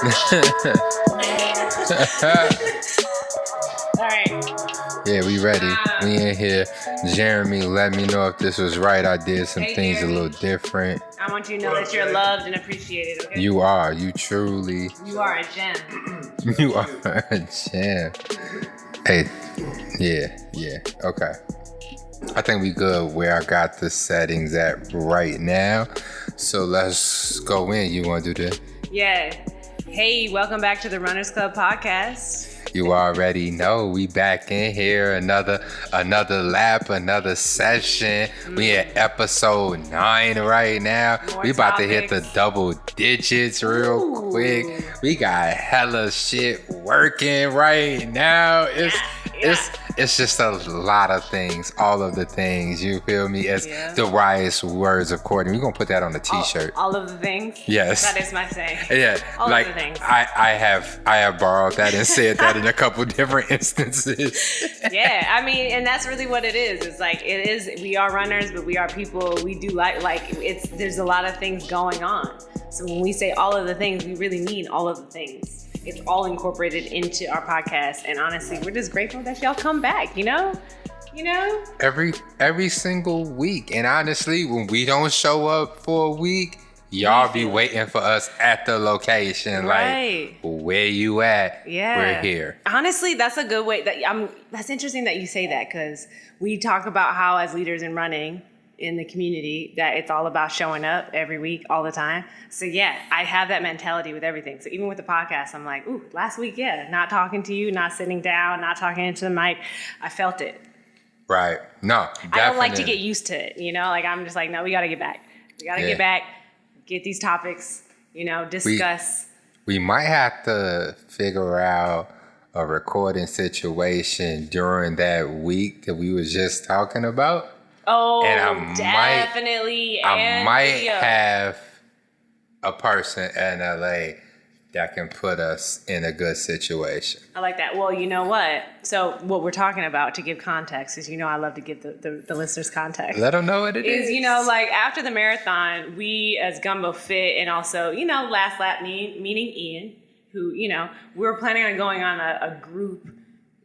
Alright. Yeah, we ready. We in here. Jeremy, let me know if this was right. I did some things Jeremy. a little different. I want you to know that you're loved and appreciated, okay? You are. You truly. You are a gem. You are a gem. Hey, yeah. Okay. I think we good where I got the settings at right now. So let's go in. You want to do this? Yeah. Hey, welcome back to the Runners Club podcast. You already know we back in here. Another lap, another session. We at episode 9 right now. More we about topics. to hit the double digits real quick. We got hella shit working right now. It's just a lot of things. All of the things. You feel me? As the wise words of Courtney. We're gonna put that on a t-shirt. All of the things? Yes. That is my saying. Yeah. All like of the things. I have borrowed that and said that in a couple different instances. Yeah, I mean, and that's really what it is. It's like we are runners, but we are people. We do there's a lot of things going on. So when we say all of the things, we really mean all of the things. It's all incorporated into our podcast, and honestly, we're just grateful that y'all come back. You know. Every single week, and honestly, when we don't show up for a week, y'all be waiting for us at the location. Right. Like, where you at? Yeah. We're here. Honestly, that's a good way. That's interesting that you say that, because we talk about how as leaders in running in the community that it's all about showing up every week, all the time. So yeah, I have that mentality with everything. So even with the podcast, I'm like, ooh, last week, not talking to you, not sitting down, not talking into the mic. I felt it. Right. No, definitely. I don't like to get used to it, Like, I'm just like, no, we got to get back. We got to get back, get these topics, discuss. We might have to figure out a recording situation during that week that we was just talking about. Oh, and definitely. I might have a person in LA that can put us in a good situation. I like that. Well, you know what? So what we're talking about, to give context, is I love to give the listeners context. Let them know what it is. Like after the marathon, we as Gumbo Fit and also, last lap meeting Ian, who, we were planning on going on a group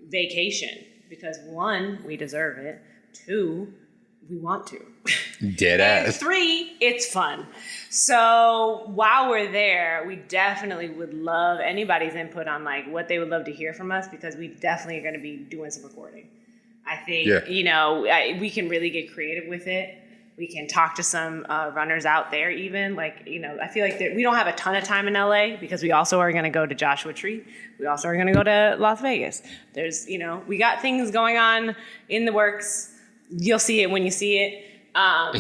vacation because 1, we deserve it. 2, we want to. Dead ass. 3, it's fun. So while we're there, we definitely would love anybody's input on like what they would love to hear from us, because we definitely are going to be doing some recording. I think, we can really get creative with it. We can talk to some runners out there even. Like, I feel like we don't have a ton of time in LA because we also are going to go to Joshua Tree. We also are going to go to Las Vegas. There's, we got things going on in the works. You'll see it when you see it. Only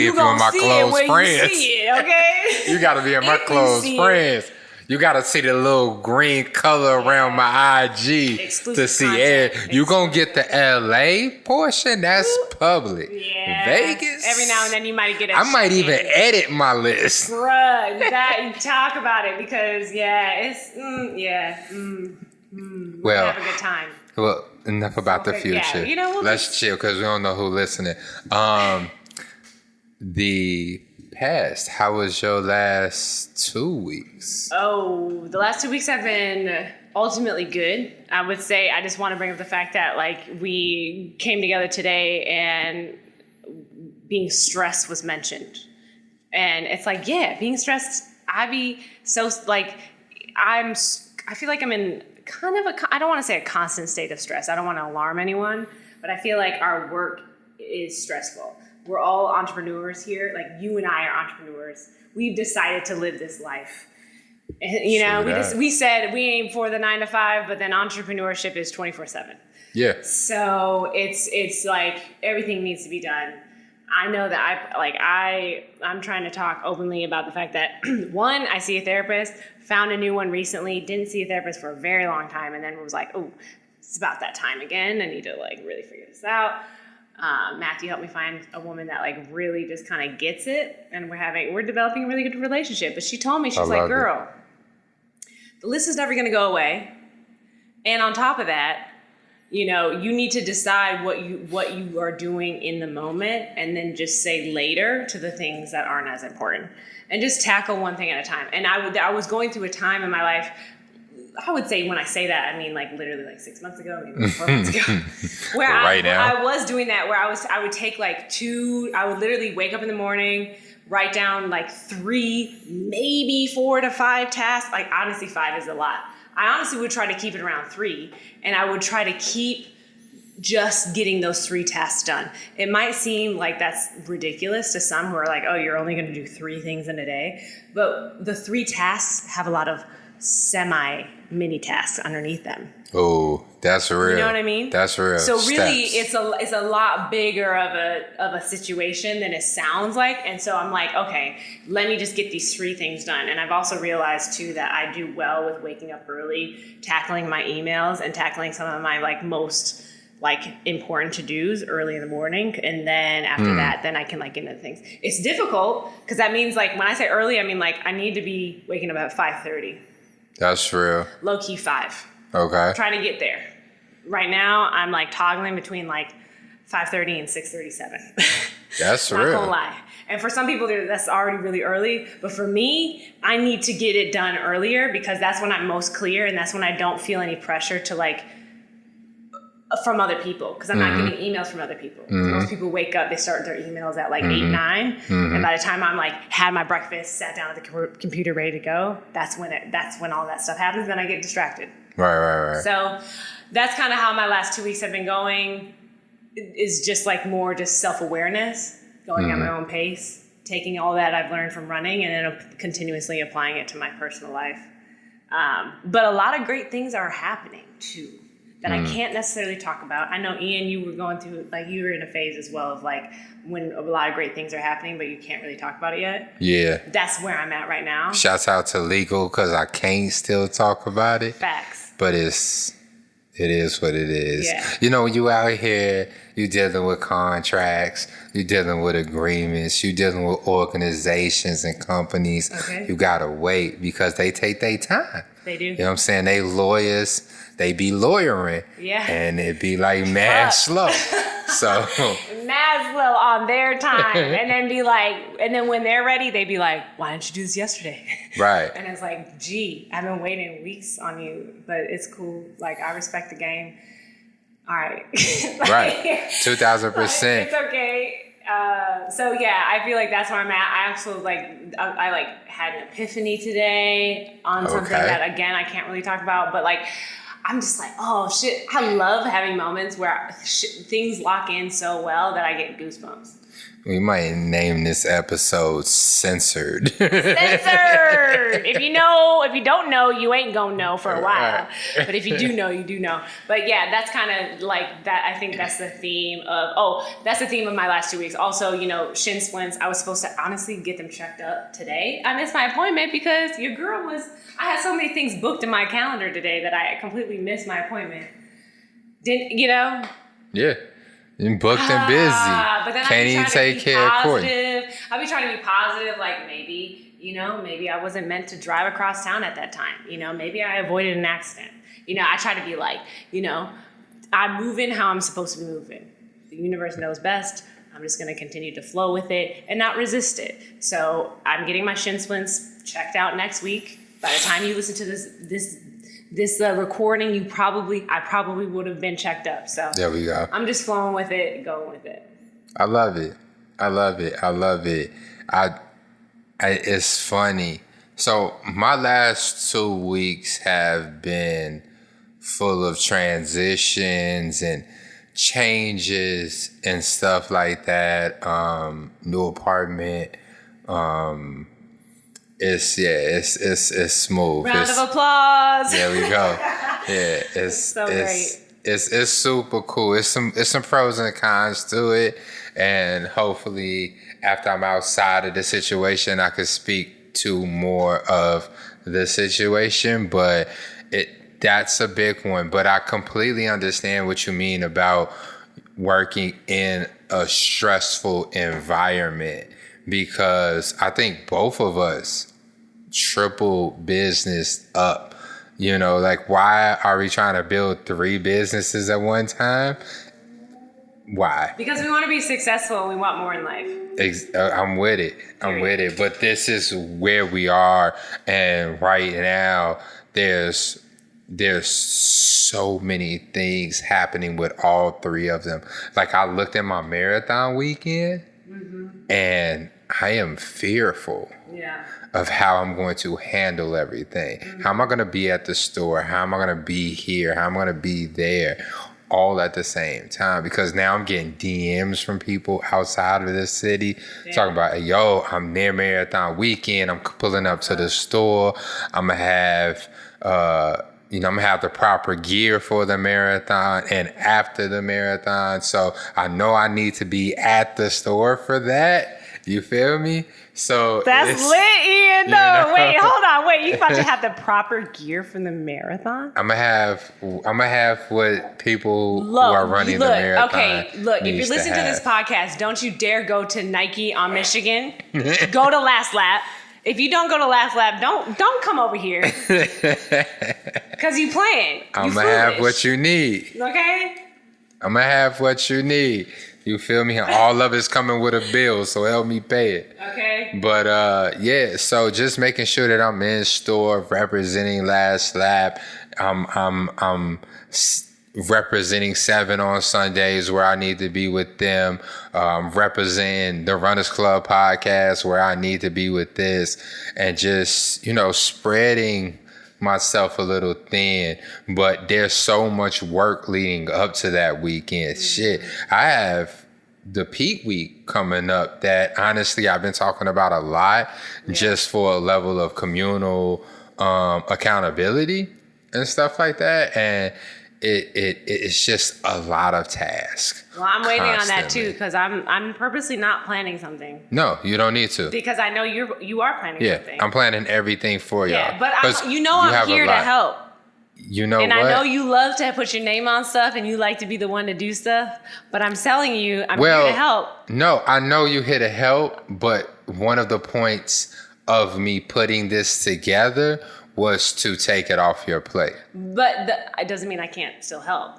if you're my close friends. You see it, okay? You got to be in my close friends. You got to see the little green color around my IG exclusive to see content. it. You going to get the LA portion? That's public. Yeah. Vegas? Every now and then you might get I might even edit my list. Bruh, talk about it, because, we'll have a good time. Well, enough about the future. Let's chill, because we don't know who's listening. The past, how was your last 2 weeks? Oh, the last 2 weeks have been ultimately good. I would say, I just want to bring up the fact that we came together today and being stressed was mentioned. And it's being stressed, I feel like I'm in kind of I don't want to say a constant state of stress. I don't want to alarm anyone, but I feel like our work is stressful. We're all entrepreneurs here. Like, you and I are entrepreneurs. We've decided to live this life. We said we aim for the 9 to 5, but then entrepreneurship is 24/7. Yeah. So it's like everything needs to be done. I know that I'm trying to talk openly about the fact that 1, I see a therapist, found a new one recently, didn't see a therapist for a very long time, and then was like, oh, it's about that time again. I need to really figure this out. Matthew helped me find a woman that really just kind of gets it, and we're developing a really good relationship. But she told me, she's like, girl, the list is never going to go away. And on top of that, You know, you need to decide what you are doing in the moment, and then just say later to the things that aren't as important, and just tackle one thing at a time. And I was going through a time in my life, I would say, when I say that, I mean like literally like 6 months ago, maybe 4 months ago, where I was doing that, where I would take like I would literally wake up in the morning, write down like 3, maybe 4 to 5 tasks. Like honestly, 5 is a lot. I honestly would try to keep it around 3, and I would try to keep just getting those 3 tasks done. It might seem like that's ridiculous to some who are like, oh, you're only going to do 3 things in a day. But the 3 tasks have a lot of mini tasks underneath them. Oh, that's real. You know what I mean? That's real. So really, it's a lot bigger of a situation than it sounds like. And so I'm like, okay, let me just get these 3 things done. And I've also realized too that I do well with waking up early, tackling my emails, and tackling some of my like most like important to-dos early in the morning. And then after that, then I can like get into things. It's difficult because that means like when I say early, I mean like I need to be waking up at 5:30. That's real. Low key 5. Okay. Trying to get there. Right now, I'm like toggling between like 5:30 and 6:37. That's Not real. gonna lie. And for some people, that's already really early. But for me, I need to get it done earlier because that's when I'm most clear, and that's when I don't feel any pressure to like from other people, because I'm not getting emails from other people. Most people wake up, they start their emails at like 8, 9, and by the time I'm like had my breakfast, sat down at the computer ready to go, that's when all that stuff happens. Then I get distracted. Right. So that's kind of how my last 2 weeks have been going. Is just like more just self-awareness, going at my own pace, taking all that I've learned from running, and then continuously applying it to my personal life. But a lot of great things are happening too that I can't necessarily talk about. I know, Ian, you were going through, like, you were in a phase as well of like when a lot of great things are happening, but you can't really talk about it yet. Yeah. That's where I'm at right now. Shouts out to legal, because I can't still talk about it. Facts. But it is what it is. Yeah. You know, when you out here, you dealing with contracts, you dealing with agreements, you dealing with organizations and companies. Okay. You gotta wait because they take their time. They do. You know what I'm saying? They lawyers, they be lawyering. Yeah. And it be like mad slow. So mad slow on their time. And then when they're ready, they be like, why didn't you do this yesterday? Right. And it's like, gee, I've been waiting weeks on you, but it's cool. Like, I respect the game. All right. Right. 2000%. It's okay. So yeah, I feel like that's where I'm at. I also I had an epiphany today on something that, again, I can't really talk about, but like, I'm just like, oh shit. I love having moments where things lock in so well that I get goosebumps. We might name this episode Censored. Censored! If you don't know, you ain't gonna know for a while. But if you do know, you do know. But yeah, that's kind of like that. I think that's the theme of my last 2 weeks. Also, shin splints. I was supposed to honestly get them checked up today. I missed my appointment because your girl I had so many things booked in my calendar today that I completely missed my appointment. Yeah. You're booked and busy. But then Can't even take care of Courtney. I'll be trying to be positive, like maybe I wasn't meant to drive across town at that time. Maybe I avoided an accident. I try to be like, I'm moving how I'm supposed to be moving. The universe knows best. I'm just going to continue to flow with it and not resist it. So I'm getting my shin splints checked out next week. By the time you listen to this recording, I probably would have been checked up. So there we go. I'm just flowing with it, going with it. I love it. It's funny. So my last 2 weeks have been full of transitions and changes and stuff like that. New apartment. It's smooth. Round of applause. There we go. Yeah, it's so great. It's super cool. It's some pros and cons to it, and hopefully after I'm outside of the situation, I could speak to more of the situation. But that's a big one. But I completely understand what you mean about working in a stressful environment, because I think both of us triple business up, You know, like, why are we trying to build 3 businesses at one time? Why? Because we want to be successful and we want more in life. I'm with it. I'm with it. But this is where we are. And right now, there's so many things happening with all 3 of them. Like, I looked at my marathon weekend and I am fearful of how I'm going to handle everything. How am I going to be at the store? How am I going to be here? How am I going to be there? All at the same time, because now I'm getting DMs from people outside of the city talking about, yo, I'm near marathon weekend. I'm pulling up to the store. I'm gonna have, I'm gonna have the proper gear for the marathon and after the marathon. So I know I need to be at the store for that. You feel me? So that's lit, Ian. No, wait, hold on. Wait, you about to have the proper gear for the marathon? I'm gonna have what people who are running the marathon. Okay, look, if you're listening to this podcast, don't you dare go to Nike on Michigan. Go to Last Lap. If you don't go to Last Lap, don't come over here. Cause you playing. I'm gonna have what you need. Okay? I'm gonna have what you need. You feel me? All of it's coming with a bill, so help me pay it. Okay. But so just making sure that I'm in store representing Last Lap. I'm representing 7 on Sundays where I need to be with them. Representing the Runners Club podcast where I need to be with this, and just, spreading myself a little thin. But there's so much work leading up to that weekend. Shit, I have the peak week coming up that honestly I've been talking about a lot, just for a level of communal accountability and stuff like that. And it's just a lot of tasks. Well, I'm waiting on that too, because I'm purposely not planning something. No, you don't need to. Because I know you are planning something. Yeah, I'm planning everything for y'all. Yeah, but I'm here to help. You know and what? I know you love to put your name on stuff and you like to be the one to do stuff, but I'm telling you, I'm here to help. No, I know you're here to help, but one of the points of me putting this together was to take it off your plate. But it doesn't mean I can't still help.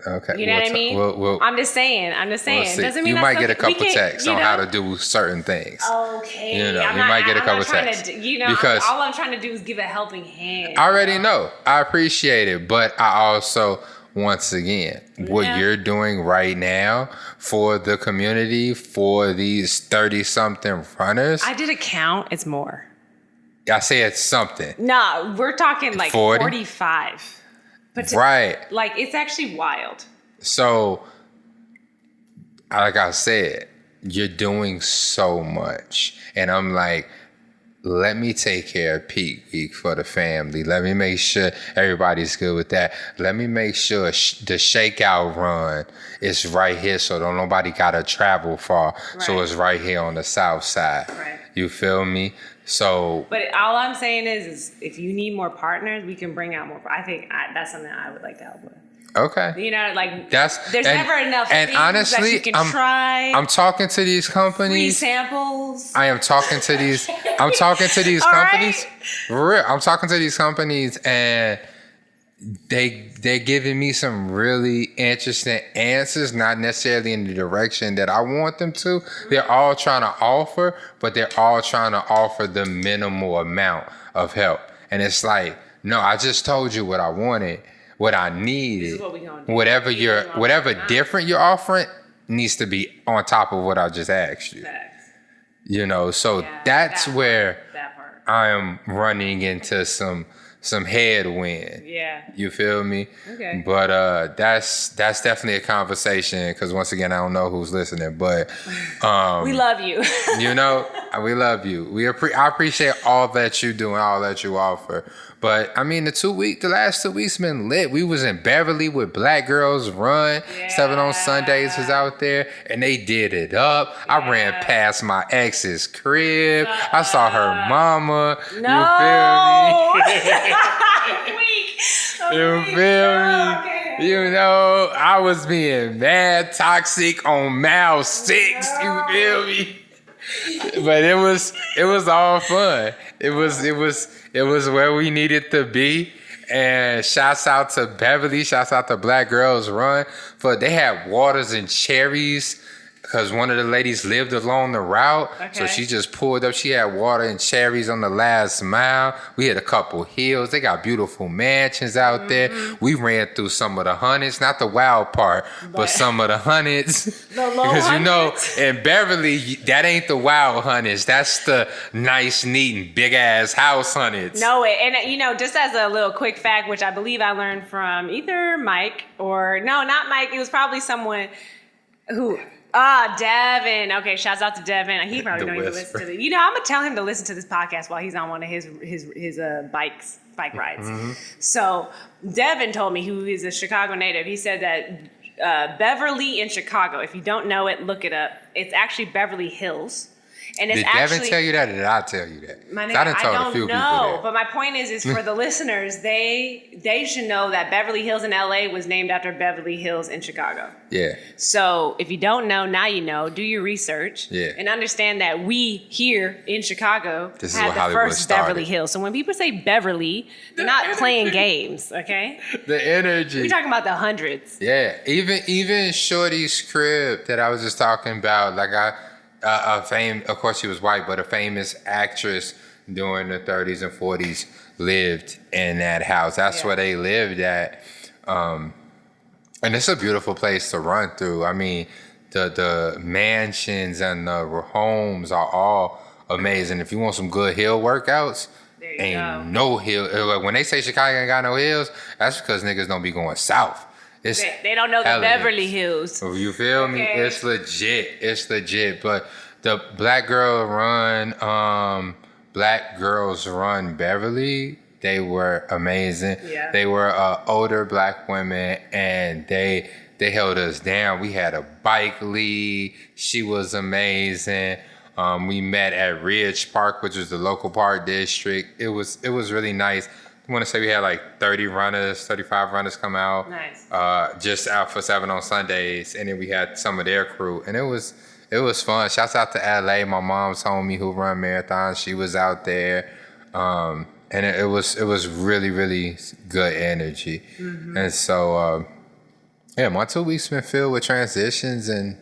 Okay. You know what I mean? I'm just saying. We'll doesn't mean you might get a couple texts on how to do certain things. Okay. You might get a couple texts. Because all I'm trying to do is give a helping hand. I already know. I appreciate it. But I also, once again, what you're doing right now for the community, for these 30-something runners. I did a count. It's more. I say it's something. Nah, we're talking like 45. But right. Like, it's actually wild. So, like I said, you're doing so much. And I'm like, let me take care of peak week for the family. Let me make sure everybody's good with that. Let me make sure the shakeout run is right here, so don't nobody got to travel far. Right. So it's right here on the south side. Right. You feel me? So, but all I'm saying is if you need more partners, we can bring out more. I think that's something I would like to help with. Okay. There's never enough and things honestly, that you can try. I'm talking to these companies. Free samples. I am talking to these. I'm talking to these companies. Right? For real. I'm talking to these companies, and they're giving me some really interesting answers, not necessarily in the direction that I want them to. They're all trying to offer, but they're all trying to offer the minimal amount of help. And it's like, no, I just told you what I wanted, what I needed. This is what we gonna do. Whatever different you're offering needs to be on top of what I just asked you. Facts. So that's where I am running into some headwind. Yeah. You feel me? Okay. But that's definitely a conversation, because once again, I don't know who's listening, but we love you. We love you. I appreciate all that you do and all that you offer. But I mean, the last 2 weeks been lit. We was in Beverly with Black Girls Run. 7 on Sundays was out there, and they did it up. Yeah. I ran past my ex's crib. I saw her mama. No. You feel me? I was being mad toxic on mile 6. You feel me? But it was all fun. It was where we needed to be. And shouts out to Beverly. Shouts out to Black Girls Run. They had waters and cherries because one of the ladies lived along the route. Okay. So she just pulled up. She had water and cherries on the last mile. We had a couple hills. They got beautiful mansions out there. We ran through some of the hundreds, not the wild part, but some of the hundreds. The low Because hundreds? in Beverly, that ain't the wild hundreds. That's the nice, neat, and big ass house hundreds. No, and just as a little quick fact, which I believe I learned from either Mike or no, not Mike. It was probably someone who. Devin. Okay, shouts out to Devin. He probably don't even listen to it. I'm gonna tell him to listen to this podcast while he's on one of his bike rides. Mm-hmm. So Devin told me, who is a Chicago native. He said that Beverly in Chicago. If you don't know it, look it up. It's actually Beverly Hills. And it's Did Devin tell you that, or did I tell you that? My nigga, I done told I a few don't people know, that. but my point is for the listeners, they should know that Beverly Hills in LA was named after Beverly Hills in Chicago. Yeah. So if you don't know, now you know. Do your research. Yeah. And understand that we here in Chicago This is had what the Hollywood first started. Beverly Hills. So when people say Beverly, they're not playing games, okay? The energy. We're talking about the hundreds. Yeah. Even Shorty's crib that I was just talking about, like of course she was white, but a famous actress during the 30s and 40s lived in that house. That's where they lived at. And it's a beautiful place to run through. I mean, the mansions and the homes are all amazing. If you want some good hill workouts, There you ain't go. no hill. When they say Chicago ain't got no hills, that's because niggas don't be going south. It's They don't know the hella Beverly Hills. You feel me? Okay. It's legit. It's legit. But the Black Girls Run Beverly, they were amazing. Yeah. They were older Black women, and they held us down. We had a bike lead. She was amazing. We met at Ridge Park, which is the local park district. It was really nice. I want to say we had like 35 runners come out. Nice. Just out for 7 on Sundays, and then we had some of their crew, and it was fun. Shouts out to LA. My mom's homie who run marathons. She was out there, and it was really, really good energy. Mm-hmm. And so my 2 weeks been filled with transitions and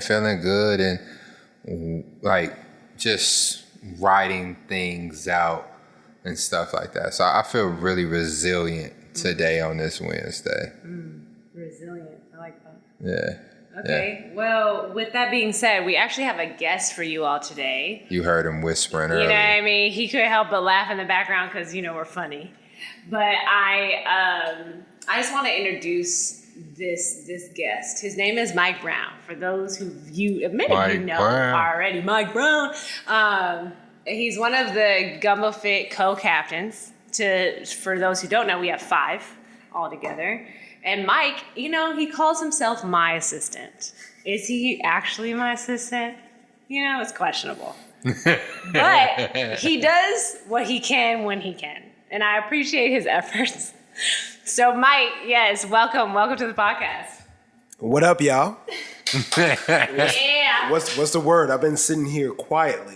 feeling good and like just writing things out and stuff like that. So I feel really resilient today on this Wednesday. Resilient. I like that. Yeah. Okay. Yeah. Well, with that being said, we actually have a guest for you all today. You heard him whispering earlier. You know what I mean? He couldn't help but laugh in the background because, we're funny. But I just want to introduce this guest. His name is Mike Brown. For those who many of you know already, Mike Brown. He's one of the Gumbo Fit co-captains. For those who don't know, we have 5 altogether. And Mike, he calls himself my assistant. Is he actually my assistant? It's questionable. But he does what he can when he can. And I appreciate his efforts. So Mike, yes, welcome to the podcast. What up, y'all? Yeah. What's the word? I've been sitting here quietly.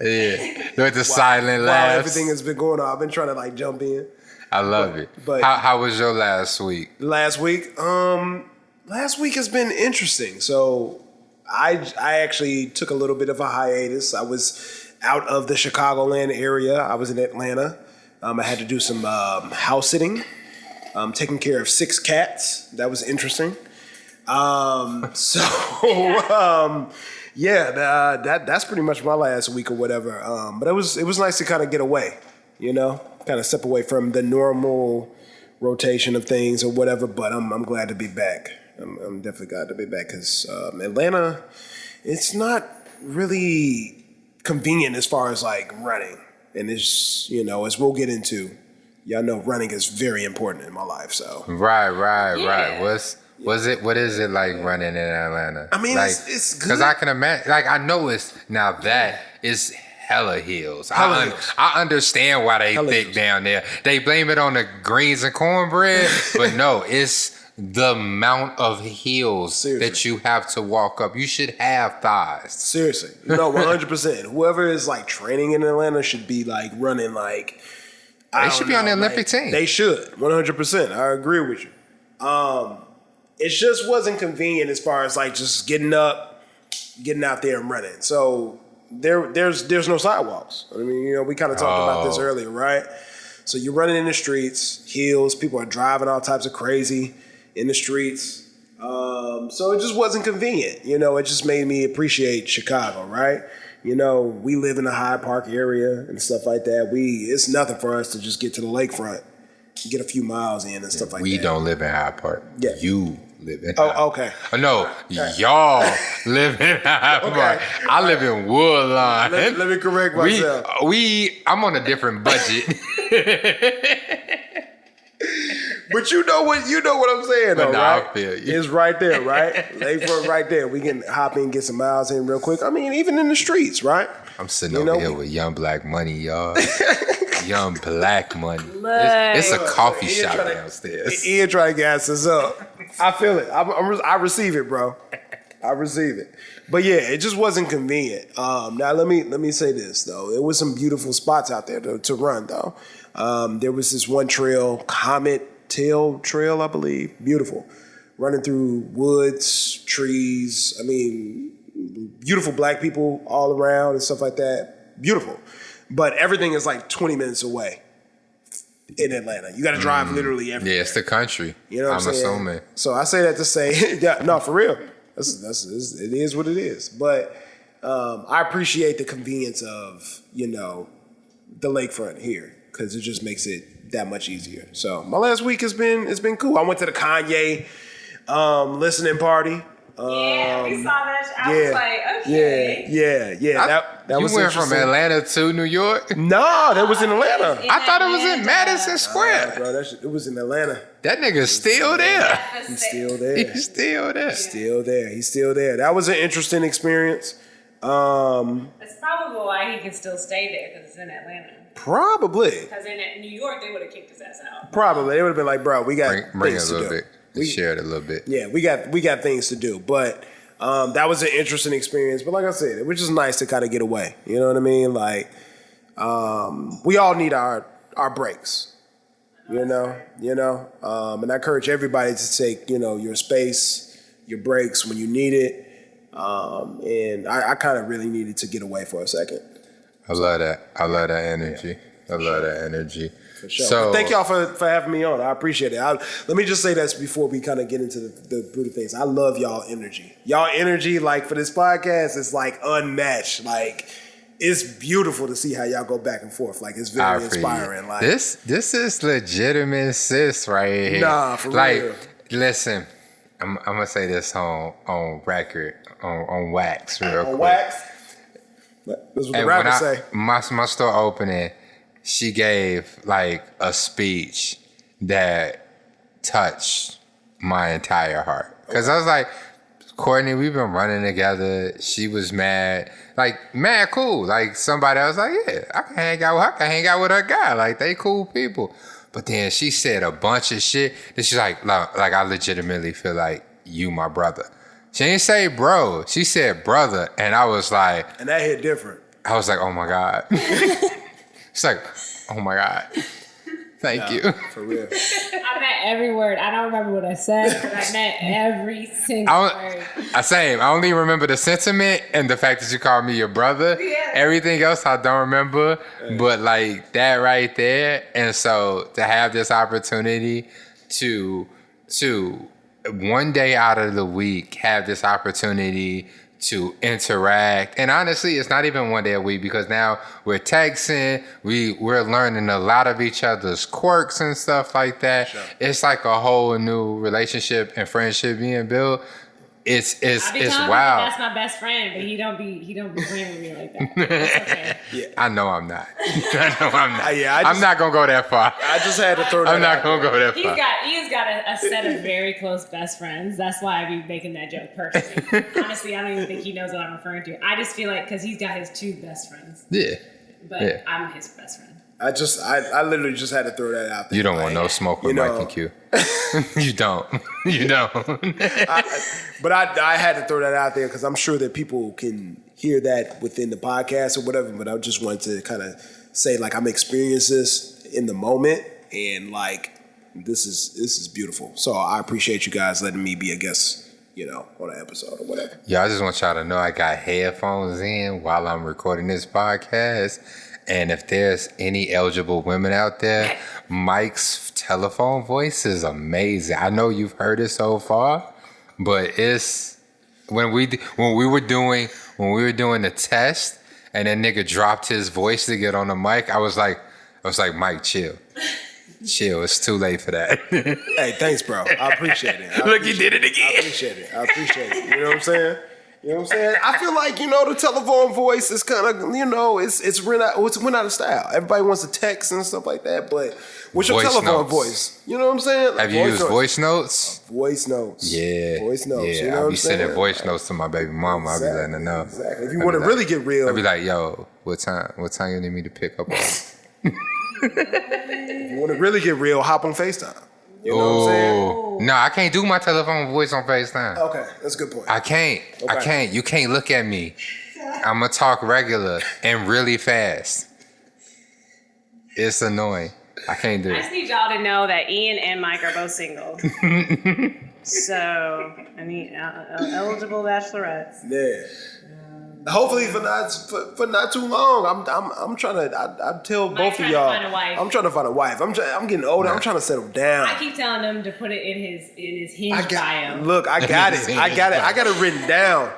Yeah, with the silent laughs. While everything has been going on, I've been trying to jump in. I love it. But how was your last week? Last week has been interesting. So I actually took a little bit of a hiatus. I was out of the Chicagoland area. I was in Atlanta. I had to do some house sitting, taking care of 6 cats. That was interesting. That's pretty much my last week or whatever. But it was nice to kind of get away, kind of step away from the normal rotation of things or whatever. But I'm glad to be back. I'm definitely glad to be back because Atlanta, it's not really convenient as far as running, and it's as we'll get into. Y'all know running is very important in my life. So Right. What is it like running in Atlanta? I mean, it's good. Because I can imagine, I know it's, now that is hella hills. I understand why they thick hills down there. They blame it on the greens and cornbread, but no, it's the amount of hills Seriously. that you have to walk up. You should have thighs. Seriously. No, 100%. Whoever is training in Atlanta should be running They should be on the Olympic team. They should, 100%. I agree with you. It just wasn't convenient as far as like just getting out there and running. So there's no sidewalks. I mean, we kind of talked about this earlier, right? So you're running in the streets, hills. People are driving all types of crazy in the streets. So it just wasn't convenient. It just made me appreciate Chicago, right? We live in a Hyde Park area and stuff like that. It's nothing for us to just get to the lakefront, get a few miles in and stuff like that. We don't live in Hyde Park. Yeah. You live in Hyde Park. Okay. Oh, no, y'all live in Hyde Park. I live in Woodlawn. Let me correct myself. I'm on a different budget. But you know what I'm saying, though, right? I feel you. It's right there, right? Lakefront right there. We can hop in and get some miles in real quick. I mean, even in the streets, right? I'm sitting over here with Young Black Money, y'all. Young Black Money. Look. It's a coffee shop downstairs. Ian trying to gas us up. I feel it. I receive it, bro. I receive it. But yeah, it just wasn't convenient. Now let me say this though. There was some beautiful spots out there to run though. There was this one trail, Comet Tail Trail, I believe. Beautiful. Running through woods, trees. I mean, beautiful black people all around and stuff like that. Beautiful. But everything is like 20 minutes away in Atlanta. You got to drive literally everywhere. Yeah, it's the country. You know what I'm saying? assuming. So I say that to say, no, for real. It is what it is. But I appreciate the convenience of, the lakefront here because it just makes it that much easier. So my last week it's been cool. I went to the Kanye listening party. Yeah, we saw that. I was like, okay. Yeah. That You was went from Atlanta to New York? No, that was in Atlanta. I thought it was in Madison Square. Bro, it was in Atlanta. That nigga's still there. He's still there. He's still there. He's still there. That was an interesting experience. That's probably why he can still stay there because it's in Atlanta. Probably. Because in New York, they would have kicked his ass out. Probably. They would have been like, bro, we got Bring it things a little to do. bit. We shared a little bit. Yeah, we got things to do. But that was an interesting experience. But like I said, it was just nice to kind of get away. You know what I mean? Like, we all need our breaks. And I encourage everybody to take, your space, your breaks when you need it. And I kind of really needed to get away for a second. I love that. I love that energy. I love that energy. For sure. So thank y'all for having me on. I appreciate it. Let me just say this before we kind of get into the brutal things. I love y'all energy. Y'all energy, like for this podcast, is like unmatched. Like it's beautiful to see how y'all go back and forth. Like it's very inspiring. Like this is legitimate sis right here. Nah, for real. Listen, I'm gonna say this on record, on wax, real quick. Wax. That's what the rappers say. My store opening, she gave like a speech that touched my entire heart. Because I was like, Courtney, we've been running together. She was mad cool. Like somebody else, like, yeah, I can hang out with her guy. Like they cool people. But then she said a bunch of shit that she's like I legitimately feel like you my brother. She didn't say bro. She said brother. And I was like... And that hit different. I was like, oh my God. It's like, oh my God. Thank you. For real. I meant every word. I don't remember what I said, but I meant every single word. I only remember the sentiment and the fact that you called me your brother. Yeah. Everything else I don't remember. Yeah. But like that right there. And so to have this opportunity to one day out of the week have this opportunity to interact. And honestly, it's not even one day a week because now we're texting, we're learning a lot of each other's quirks and stuff like that. Sure. It's like a whole new relationship and friendship being built. It's wild. That's my best friend, but he don't be playing with me like that. It's okay. Yeah. I know I'm not. I'm not gonna go that far. I just had to throw that. I'm not gonna go that far. He's got a set of very close best friends. That's why I be making that joke personally. Honestly, I don't even think he knows what I'm referring to. I just feel like because he's got his two best friends. Yeah. But I'm his best friend. I literally just had to throw that out there. You don't want no smoke with Mike and Q. You don't. But I had to throw that out there because I'm sure that people can hear that within the podcast or whatever. But I just wanted to kind of say, like, I'm experiencing this in the moment, and like this is beautiful. So I appreciate you guys letting me be a guest, on an episode or whatever. Yeah, I just want y'all to know I got headphones in while I'm recording this podcast. And if there's any eligible women out there, Mike's telephone voice is amazing. I know you've heard it so far, but it's when we were doing the test and that nigga dropped his voice to get on the mic, I was like, Mike, chill. Chill, it's too late for that. Hey, thanks, bro. I appreciate it. Look, he did it again. I appreciate it. You know what I'm saying? I feel like, the telephone voice is kind of, it's went out of style. Everybody wants to text and stuff like that, but what's your telephone voice? You know what I'm saying? Have you used voice notes? Voice notes. Yeah. Voice notes. Yeah, I'll be sending voice notes to my baby mama. I'll be letting her know. Exactly. If you want to really get real. I'll be like, yo, what time you need me to pick up on? If you want to really get real, hop on FaceTime. You know what I'm saying? No, I can't do my telephone voice on FaceTime. Okay, that's a good point. I can't. Okay. I can't. You can't look at me. I'm going to talk regular and really fast. It's annoying. I can't do it. I just need y'all to know that Ian and Mike are both single. So, I need eligible bachelorettes. Yeah. Hopefully for not too long. I'm trying to. I tell both of y'all. I'm trying to find a wife. I'm getting older. I'm trying to settle down. I keep telling him to put it in his Hinge bio. Look, I got it. I got it written down.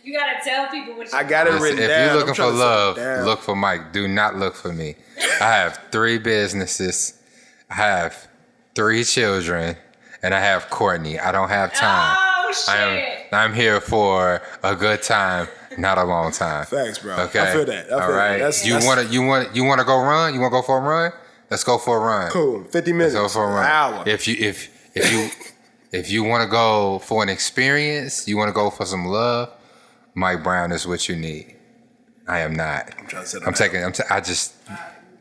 You gotta tell people what you. I got it written down. If you're looking for love, look for Mike. Do not look for me. I have 3 businesses. I have 3 children, and I have Courtney. I don't have time. Oh shit! I'm here for a good time. Not a long time. Thanks, bro. Okay. I feel that. All right. You want to go run? You want to go for a run? Let's go for a run. Cool. 50 minutes. Let's go for a run. An hour. If you want to go for an experience, you want to go for some love, Mike Brown is what you need. I am not. I'm trying to set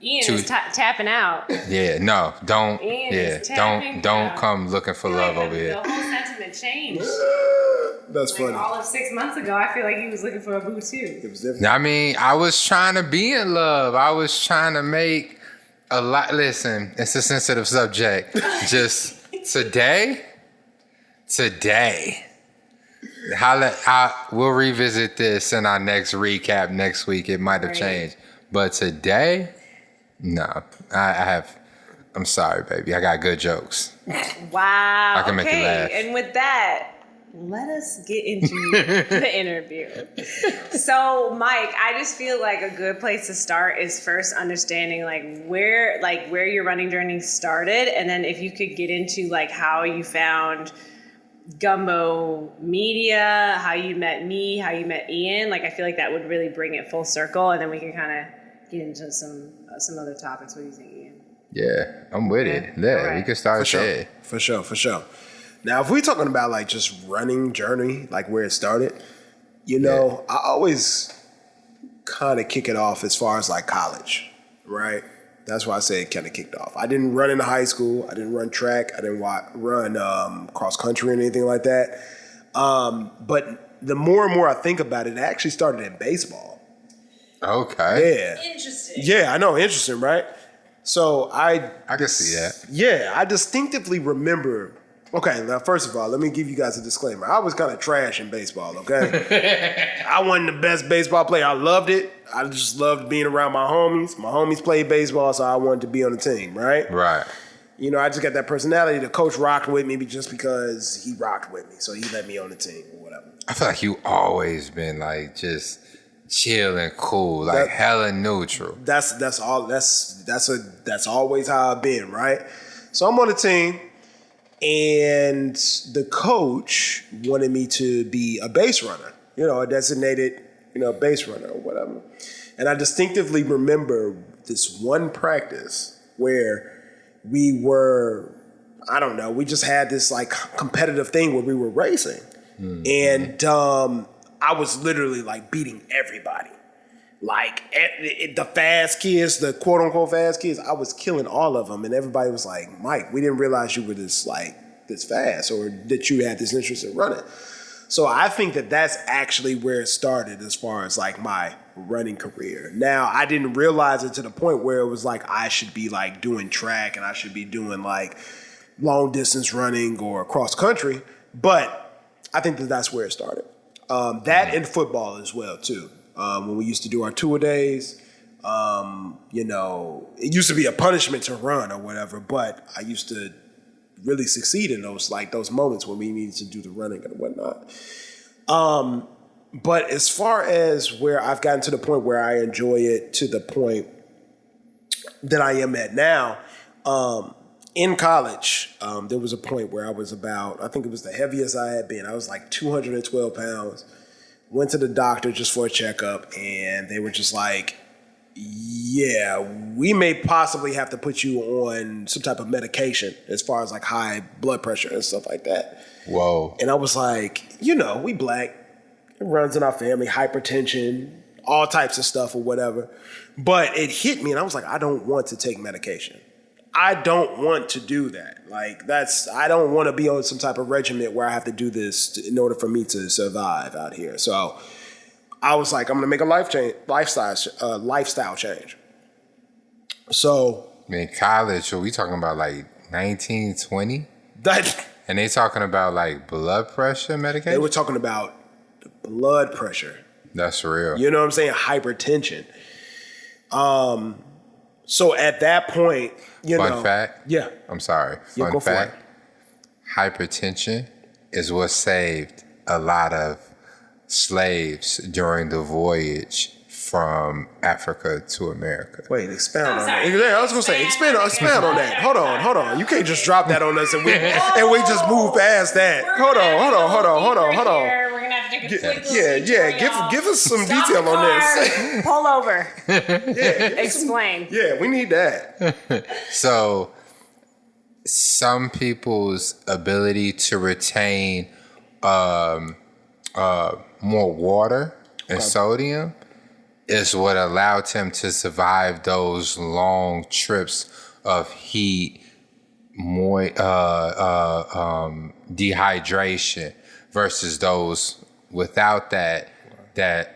Ian is tapping out. Yeah, no, don't. Ian is don't come looking for love over here. The whole sentiment changed. That's funny. All of 6 months ago, I feel like he was looking for a boo too. It was different. I mean, I was trying to be in love. I was trying to make a lot. Listen, it's a sensitive subject. Just today. We'll revisit this in our next recap next week. It might have changed, but today, no. I'm sorry, baby. I got good jokes. Wow. I can make you laugh. And with that, let us get into the interview. So, Mike, I just feel like a good place to start is first understanding where your running journey started, and then if you could get into how you found Gumbo Media, how you met me, how you met Ian. I feel like that would really bring it full circle, and then we can kind of get into some other topics. What do you think, Ian? Yeah, I'm with it. Yeah, right. We can start there. For sure. Now, if we're talking about just running journey, where it started, I always kind of kick it off as far as college, right? That's why I say it kind of kicked off. I didn't run in high school. I didn't run track. I didn't run cross country or anything like that. But the more and more I think about it, it actually started in baseball. Okay. Yeah. Interesting. Yeah, I know. Interesting, right? So I can see that. Yeah, I distinctively remember. Okay, now first of all, let me give you guys a disclaimer. I was kind of trash in baseball, okay? I wasn't the best baseball player. I loved it. I just loved being around my homies. My homies played baseball, so I wanted to be on the team, right? Right. I just got that personality. The coach rocked with me just because he rocked with me, so he let me on the team or whatever. I feel like you always been just chill and cool, hella neutral. That's always how I've been, right? So I'm on the team. And the coach wanted me to be a base runner, a designated, base runner or whatever. And I distinctively remember this one practice where we were, we just had this competitive thing where we were racing. Mm-hmm. And I was literally beating everybody. The fast kids, the quote unquote fast kids, I was killing all of them, and everybody was like, "Mike, we didn't realize you were this fast, or that you had this interest in running." So I think that that's actually where it started as far as like my running career. Now, I didn't realize it to the point where it was like I should be like doing track and I should be doing like long distance running or cross country, but I think that that's where it started. That and football as well too. When we used to do our tour days, it used to be a punishment to run or whatever, but I used to really succeed in those moments when we needed to do the running and whatnot. But as far as where I've gotten to the point where I enjoy it to the point that I am at now, in college, there was a point where I was about, I think it was the heaviest I had been. I was like 212 pounds. Went to the doctor just for a checkup, and they were just like, yeah, we may possibly have to put you on some type of medication as far as like high blood pressure and stuff like that. Whoa. And I was like, we black. It runs in our family, hypertension, all types of stuff or whatever. But it hit me, and I was like, I don't want to take medication. I don't want to do that. I don't want to be on some type of regimen where I have to do this in order for me to survive out here. So I was like, I'm going to make a lifestyle change. So in college, are we talking about like 19, 20? And they talking about like blood pressure medication? They were talking about blood pressure. That's real. You know what I'm saying? Hypertension. So at that point, Fun fact? Yeah. I'm sorry. Yeah, Fun fact. Hypertension is what saved a lot of slaves during the voyage from Africa to America. Wait, expound on that. Yeah, I was gonna say expand on that. Hold on. You can't just drop that on us and we just move past that. Hold on. We're gonna have to take a quick Give us some detail on this. Pull over. Explain. Yeah, we need that. So some people's ability to retain more water and sodium is what allowed him to survive those long trips of heat, dehydration versus those without that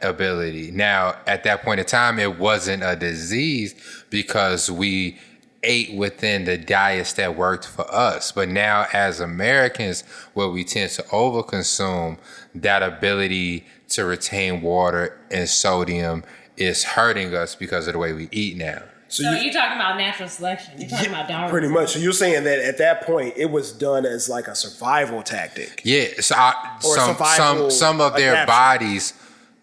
ability. Now, at that point in time, it wasn't a disease because we ate within the diets that worked for us. But now as Americans, where we tend to overconsume, that ability to retain water and sodium is hurting us because of the way we eat now. So you're talking about natural selection. You're talking about Darwin. Pretty much. So you're saying that at that point, it was done as like a survival tactic. Yeah. So some of their adaptation. bodies,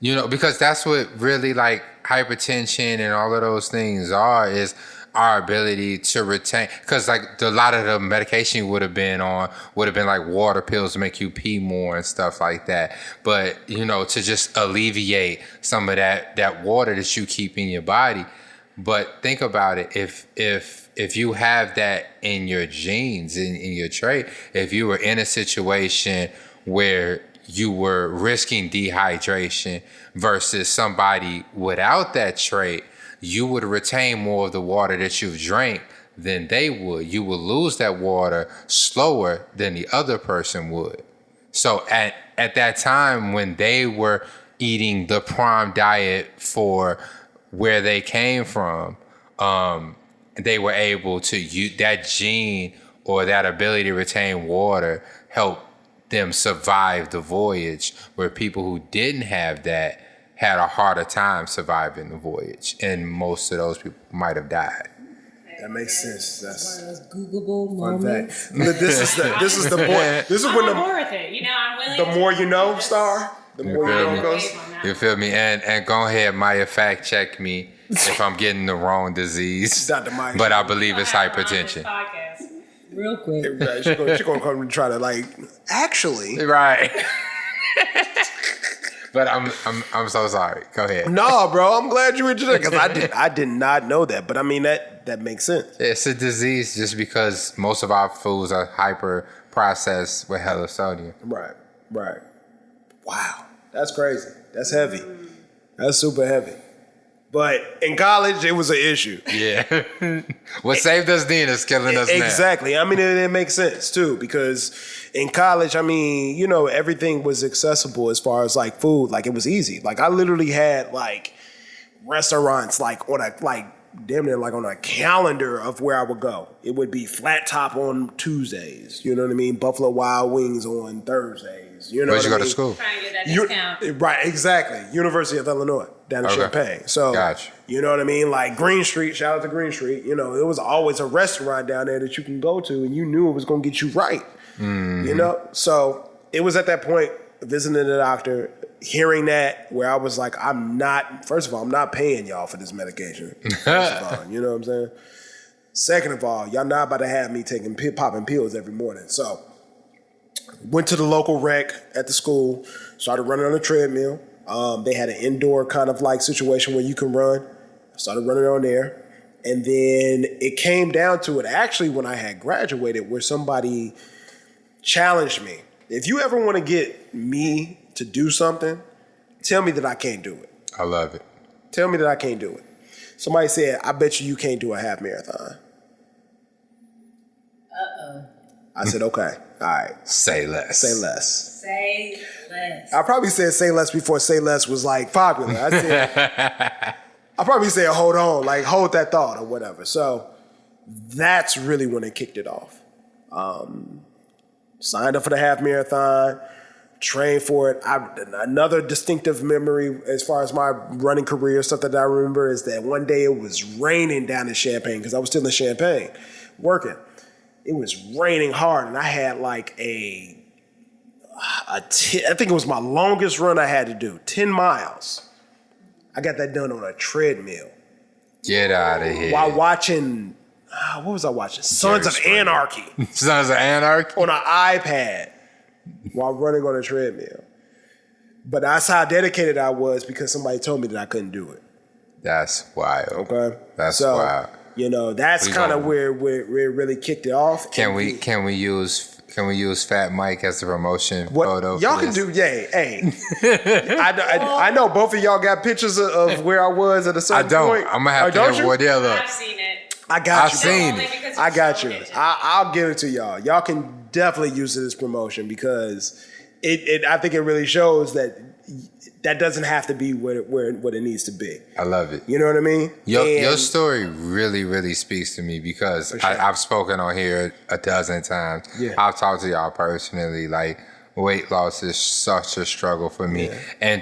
because that's what really like hypertension and all of those things is our ability to retain, because like a lot of the medication would have been like water pills to make you pee more and stuff like that. But to just alleviate some of that water that you keep in your body. But think about it, if you have that in your genes, in your trait, if you were in a situation where you were risking dehydration versus somebody without that trait, you would retain more of the water that you've drank than they would. You would lose that water slower than the other person would. So at that time when they were eating the prime diet for where they came from, they were able to use that gene or that ability to retain water help them survive the voyage, where people who didn't have that had a harder time surviving the voyage, and most of those people might have died. That makes sense. That's one of those Googleable fun moments. fact. This is the more. This is I'm when on board with it. I'm willing. the more you know, Star. The more you know goes. You feel me? And go ahead, Maya, fact check me if I'm getting the wrong disease. Dr. Maya. But I believe it's hypertension. Real quick. She's gonna come and try to actually. Right. But I'm so sorry. Go ahead. No, bro. I'm glad you introduced it because I did not know that. But I mean that makes sense. It's a disease just because most of our foods are hyper processed with hella sodium. Right. Wow. That's crazy. That's heavy. That's super heavy. But in college, it was an issue. Yeah. What saved us then is killing us now. Exactly. I mean, it makes sense too, because in college, I mean, you know, everything was accessible as far as like food. Like it was easy. Like I literally had like restaurants like on a damn near like on a calendar of where I would go. It would be Flat Top on Tuesdays. You know what I mean? Buffalo Wild Wings on Thursdays. You know Where'd you what go I to mean? school? Trying to get that discount. Right, exactly. University of Illinois, down in Champaign. So, Gotcha. you know what I mean? Like Green Street, shout out to Green Street. You know, there was always a restaurant down there that you can go to and you knew it was going to get you right. Mm-hmm. You know? So, it was at that point, visiting the doctor, hearing that, where I was like, first of all, I'm not paying y'all for this medication. First of all, you know what I'm saying? Second of all, y'all not about to have me popping pills every morning. So, went to the local rec at the school, started running on a treadmill. They had an indoor kind of like situation where you can run. I started running on there. And then it came down to it actually when I had graduated where somebody challenged me. If you ever want to get me to do something, tell me that I can't do it. I love it. Tell me that I can't do it. Somebody said, I bet you can't do a half marathon. Uh-oh. I said, okay, all right. Say less. Say less. Say less. I probably said say less before say less was like popular. I probably said hold on, like hold that thought or whatever. So that's really when it kicked it off. Signed up for the half marathon, trained for it. Another distinctive memory as far as my running career, stuff that I remember is that one day it was raining down in Champaign because I was still in Champaign working. It was raining hard and I had like I think it was my longest run I had to do, 10 miles. I got that done on a treadmill. Get out of here. While watching, what was I watching? Sons of Anarchy. Sons of Anarchy? On an iPad while running on a treadmill. But that's how dedicated I was because somebody told me that I couldn't do it. That's wild. Okay? That's wild. You know, that's kind of where it really kicked it off. Can we use Fat Mike as the promotion photo? Y'all can do, hey. I know both of y'all got pictures of where I was at a certain point. I'm gonna have to have Wardell up. I've seen it. I got I've you. seen it. I got you. I'll give it to y'all. Y'all can definitely use it as promotion because I think it really shows that doesn't have to be what it needs to be. I love it. You know what I mean? Your story really, really speaks to me because sure. I've spoken on here a dozen times. Yeah. I've talked to y'all personally. Like, weight loss is such a struggle for me. Yeah. And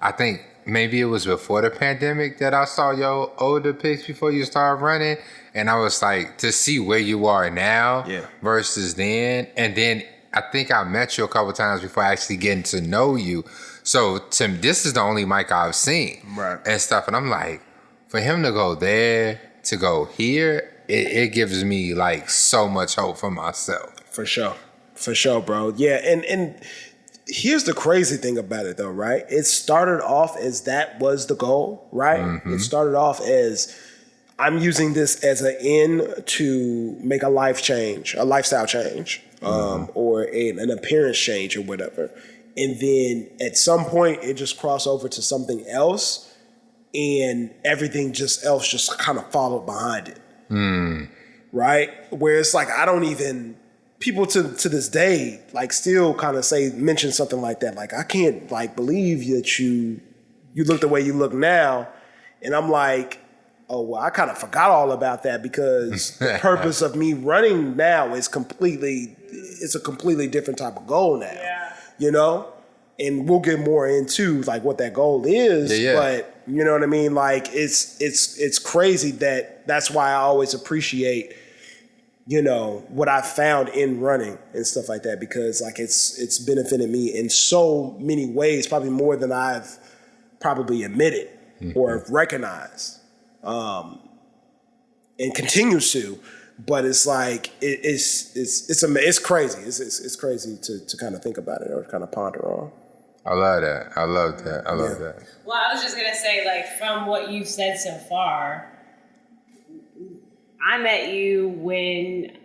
I think maybe it was before the pandemic that I saw your older pics before you started running. And I was like, to see where you are now versus then. And then I think I met you a couple times before actually getting to know you. So Tim, this is the only Mike I've seen, right, and stuff. And I'm like, for him to go there, to go here, it gives me like so much hope for myself. For sure, bro. Yeah, and here's the crazy thing about it, though, right? It started off as that was the goal, right? Mm-hmm. It started off as I'm using this as an end to make a lifestyle change, or an appearance change or whatever. And then at some point, it just crossed over to something else, and everything else just kind of followed behind it. Right? Where it's like, people to this day, like still kind of mention something like that. Like, I can't like believe that you look the way you look now. And I'm like, oh, well, I kind of forgot all about that because the purpose of me running now is it's a completely different type of goal now. Yeah. You know? And we'll get more into like what that goal is. Yeah. But you know what I mean? Like it's crazy that's why I always appreciate, you know, what I found in running and stuff like that, because like it's benefited me in so many ways, probably more than I've probably admitted or recognized. And continues to. But it's like it's crazy. It's crazy to kind of think about it or kind of ponder on. I love that. I love that. Well, I was just gonna say, like, from what you've said so far, I met you when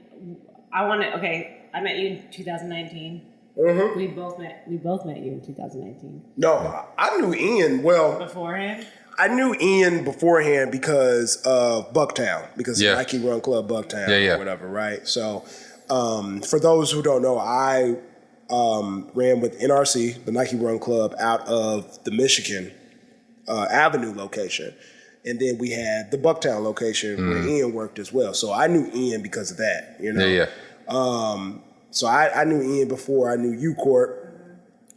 I met you in 2019. Mm-hmm. We both met you in 2019. No, I knew Ian well. Beforehand? I knew Ian beforehand because of Bucktown, because of Nike Run Club Bucktown or whatever, right? So, for those who don't know, I ran with NRC, the Nike Run Club, out of the Michigan Avenue location. And then we had the Bucktown location where Ian worked as well. So I knew Ian because of that, you know? So I knew Ian before I knew you, Court.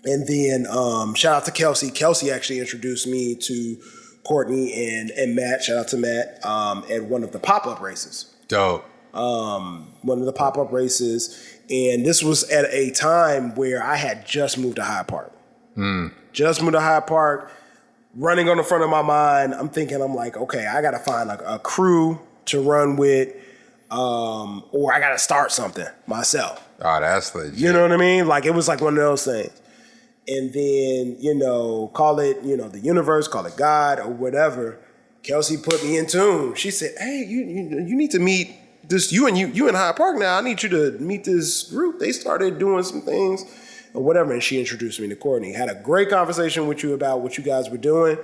And then shout out to Kelsey. Kelsey actually introduced me to Courtney and Matt. Shout out to Matt at one of the pop-up races. Dope. One of the pop-up races. And this was at a time where I had just moved to Hyde Park. Just moved to Hyde Park, running on the front of my mind. I'm thinking, I'm like, okay, I got to find like a crew to run with, or I got to start something myself. Oh, that's legit. You know what I mean? Like, it was like one of those things. And then, you know, call it, you know, the universe, call it God or whatever. Kelsey put me in tune. She said, hey, you need to meet this, you in Hyde Park now. I need you to meet this group. They started doing some things or whatever. And she introduced me to Courtney. Had a great conversation with you about what you guys were doing.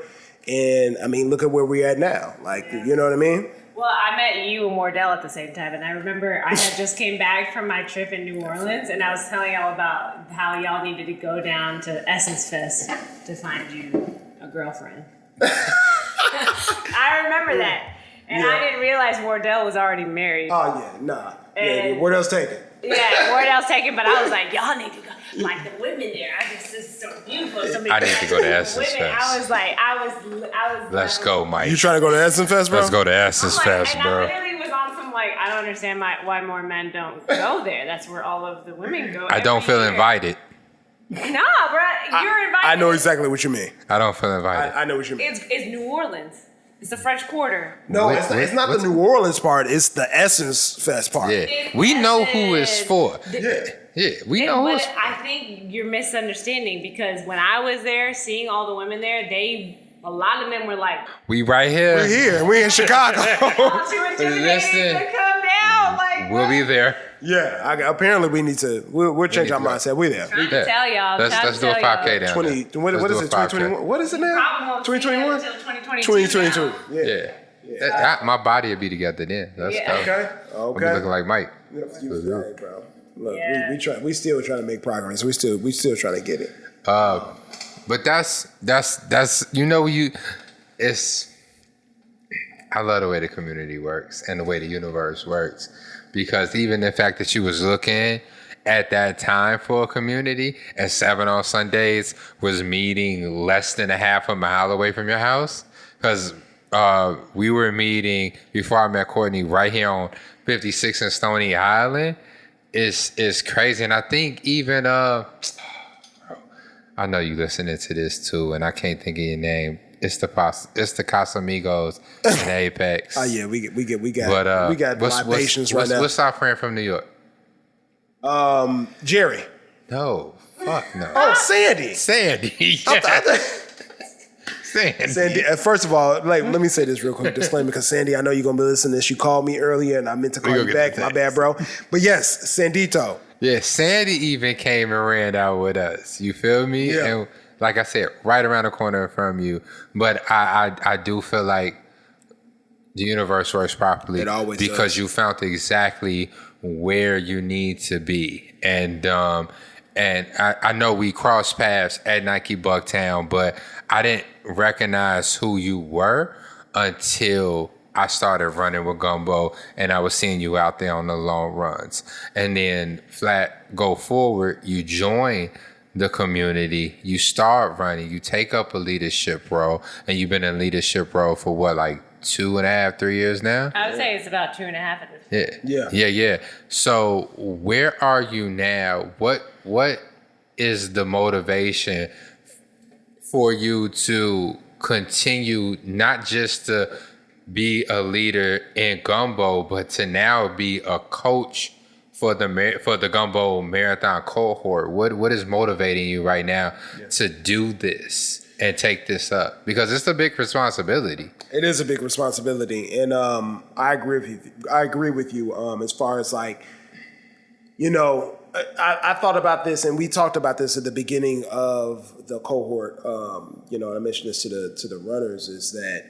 And I mean, look at where we're at now. Like, you know what I mean? Well, I met you and Wardell at the same time, and I remember I had just came back from my trip in New Orleans, and I was telling y'all about how y'all needed to go down to Essence Fest to find you a girlfriend. I remember that, and I didn't realize Wardell was already married. Oh yeah, nah. Yeah, Wardell's taken. Yeah, Wardell's taken, but I was like, y'all need to go. Like the women there, this is so beautiful. So I need to go to Essence Fest. I was like, I was. Let's go, Mike. You trying to go to Essence Fest, bro? Let's go to Essence Fest, and bro. I literally was on some like, I don't understand why more men don't go there. That's where all of the women go. I don't feel invited. Nah, bro, you're invited. I know exactly what you mean. I don't feel invited. I know what you mean. It's New Orleans. It's the French Quarter. No, it's not the New Orleans part. It's the Essence Fest part. Yeah, we know who it's for. Yeah, we know who it's for. I think you're misunderstanding because when I was there, seeing all the women there, a lot of them were like, we right here. We're here. We in Chicago. "Oh, too intimidated to come down." Like, we'll be there. Yeah, apparently we need to. We'll change our mindset. We're there. Trying to tell y'all. Let's do a 5K down 20. there. What is it? 2021. What is it now? 2021. 2022. Yeah. My body will be together then. That's tough. Okay. I'll be looking like Mike. Hey, bro. Look, we still trying to make progress. We still trying to get it. But that's it's. I love the way the community works and the way the universe works, because even the fact that you was looking at that time for a community and 7 on Sundays was meeting less than a half a mile away from your house, because we were meeting before I met Courtney right here on 56 and Stony Island. Is crazy, and I think even I know you listening to this too, and I can't think of your name. It's the Casamigos in Apex. Oh yeah, we got libations right now. What's our friend from New York? Jerry. No, fuck no. Oh, Sandy. Sandy. Yeah. Sandy. First of all, let me say this real quick disclaimer, because Sandy, I know you're gonna be listening to this. You called me earlier, and I meant to call you back. My bad, bro. But yes, Sandito. Yeah, Sandy even came and ran out with us. You feel me? Yeah. And like I said, right around the corner from you. But I do feel like the universe works properly. It always because does. You found exactly where you need to be. And I know we crossed paths at Nike Bucktown, but I didn't recognize who you were until I started running with Gumbo and I was seeing you out there on the long runs. And then flat go forward, you join the community, you start running, you take up a leadership role, and you've been in a leadership role for what, like 2.5, 3 years now? I would say it's about 2.5 at this point. Yeah. So where are you now? What is the motivation for you to continue not just to be a leader in Gumbo, but to now be a coach for the Gumbo Marathon cohort? What is motivating you right now to do this and take this up? Because it's a big responsibility. It is a big responsibility, and I agree with you. As far as like, you know, I thought about this, and we talked about this at the beginning of the cohort. And I mentioned this to the runners, is that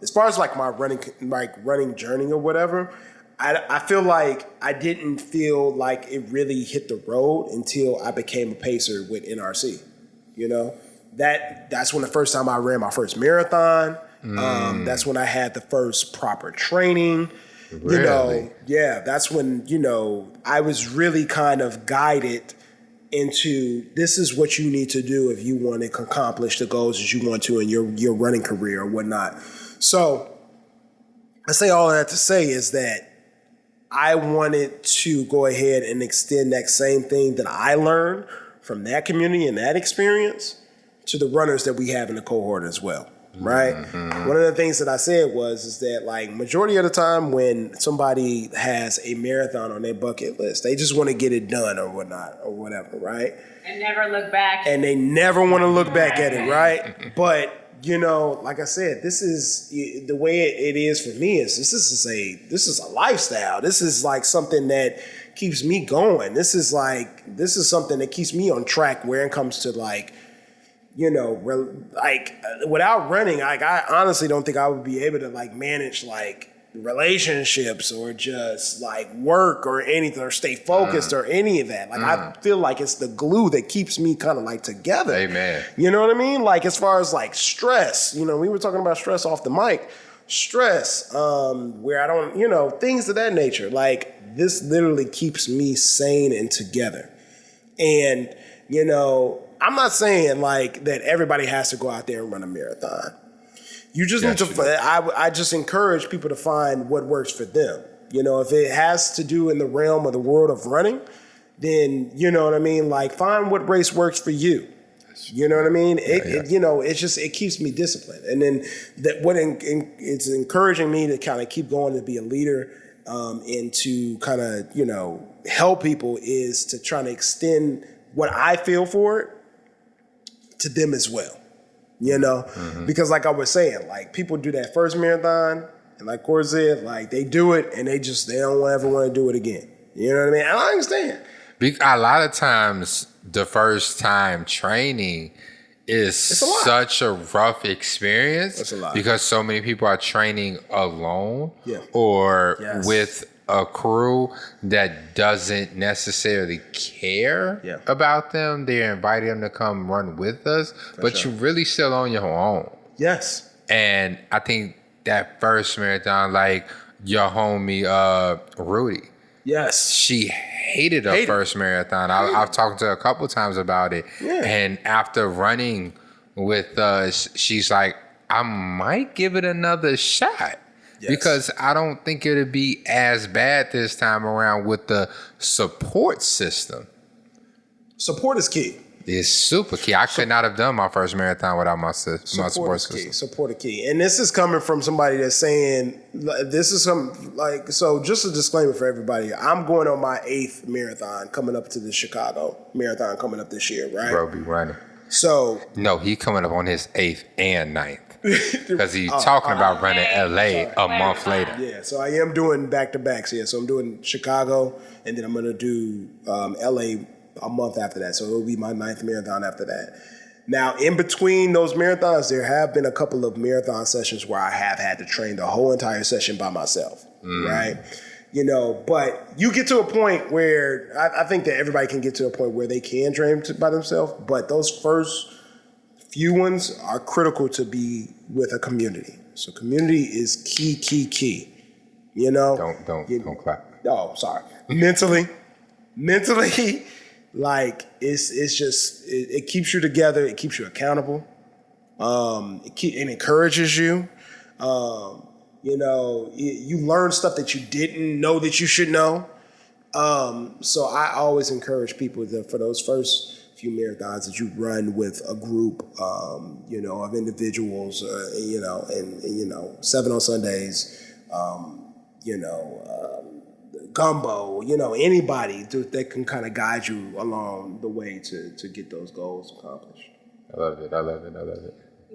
as far as like my running journey or whatever, I feel like I didn't feel like it really hit the road until I became a pacer with NRC. That's when the first time I ran my first marathon. That's when I had the first proper training. Really? That's when, I was really kind of guided into, this is what you need to do if you want to accomplish the goals that you want to in your running career or whatnot. So I say all of that to say is that I wanted to go ahead and extend that same thing that I learned from that community and that experience to the runners that we have in the cohort as well. Right. Mm-hmm. One of the things that I said is that like majority of the time when somebody has a marathon on their bucket list, they just want to get it done or whatnot or whatever. Right. And never look back. And they never want to look back at it. Right. But, like I said, this is the way it is for me is this is a lifestyle. This is like something that keeps me going. This is something that keeps me on track where it comes to like, without running, like I honestly don't think I would be able to like manage like relationships or just like work or anything or stay focused or any of that. Like I feel like it's the glue that keeps me kind of like together. Amen. You know what I mean? Like as far as like stress, we were talking about stress off the mic. Stress, where I don't, things of that nature. Like this literally keeps me sane and together. And, I'm not saying like that everybody has to go out there and run a marathon. You just need to, I just encourage people to find what works for them. If it has to do in the realm of the world of running, then, you know what I mean? Like find what race works for you. You know what I mean? It keeps me disciplined. And then it's encouraging me to kind of keep going to be a leader and to kind of, help people is to try to extend what I feel for it to them as well, because like I was saying, like people do that first marathon and like Court said, like they do it and they don't ever want to do it again. You know what I mean? And I understand. A lot of times the first time training is such a rough experience. It's a lot. Because so many people are training alone or with a crew that doesn't necessarily care about them. They're inviting them to come run with us, but you're really still on your own. Yes. And I think that first marathon, like your homie Rudy. Yes. She hated her first marathon. I've talked to her a couple times about it. Yeah. And after running with us, she's like, I might give it another shot. Yes. Because I don't think it'll be as bad this time around with the support system. Support is key. It's super key. I could not have done my first marathon without my support system. Support is key. And this is coming from somebody that's saying, so just a disclaimer for everybody. I'm going on my 8th marathon coming up to the Chicago marathon coming up this year, right? Bro, be running. So. No, he coming up on his 8th and 9th. Because he's talking about running LA a month later. Yeah, so I am doing back-to-backs here. So I'm doing Chicago, and then I'm going to do LA a month after that. So it'll be my 9th marathon after that. Now, in between those marathons, there have been a couple of marathon sessions where I have had to train the whole entire session by myself, right? But you get to a point where I think that everybody can get to a point where they can train by themselves, but those first few ones are critical to be with a community. So community is key. Don't clap. Oh, sorry. Mentally, like it's just it keeps you together. It keeps you accountable. It encourages you. You learn stuff that you didn't know that you should know. So I always encourage people for those first few marathons that you run with a group, of individuals, and 7 on Sundays, Gumbo, anybody that can kind of guide you along the way to get those goals accomplished. I love it.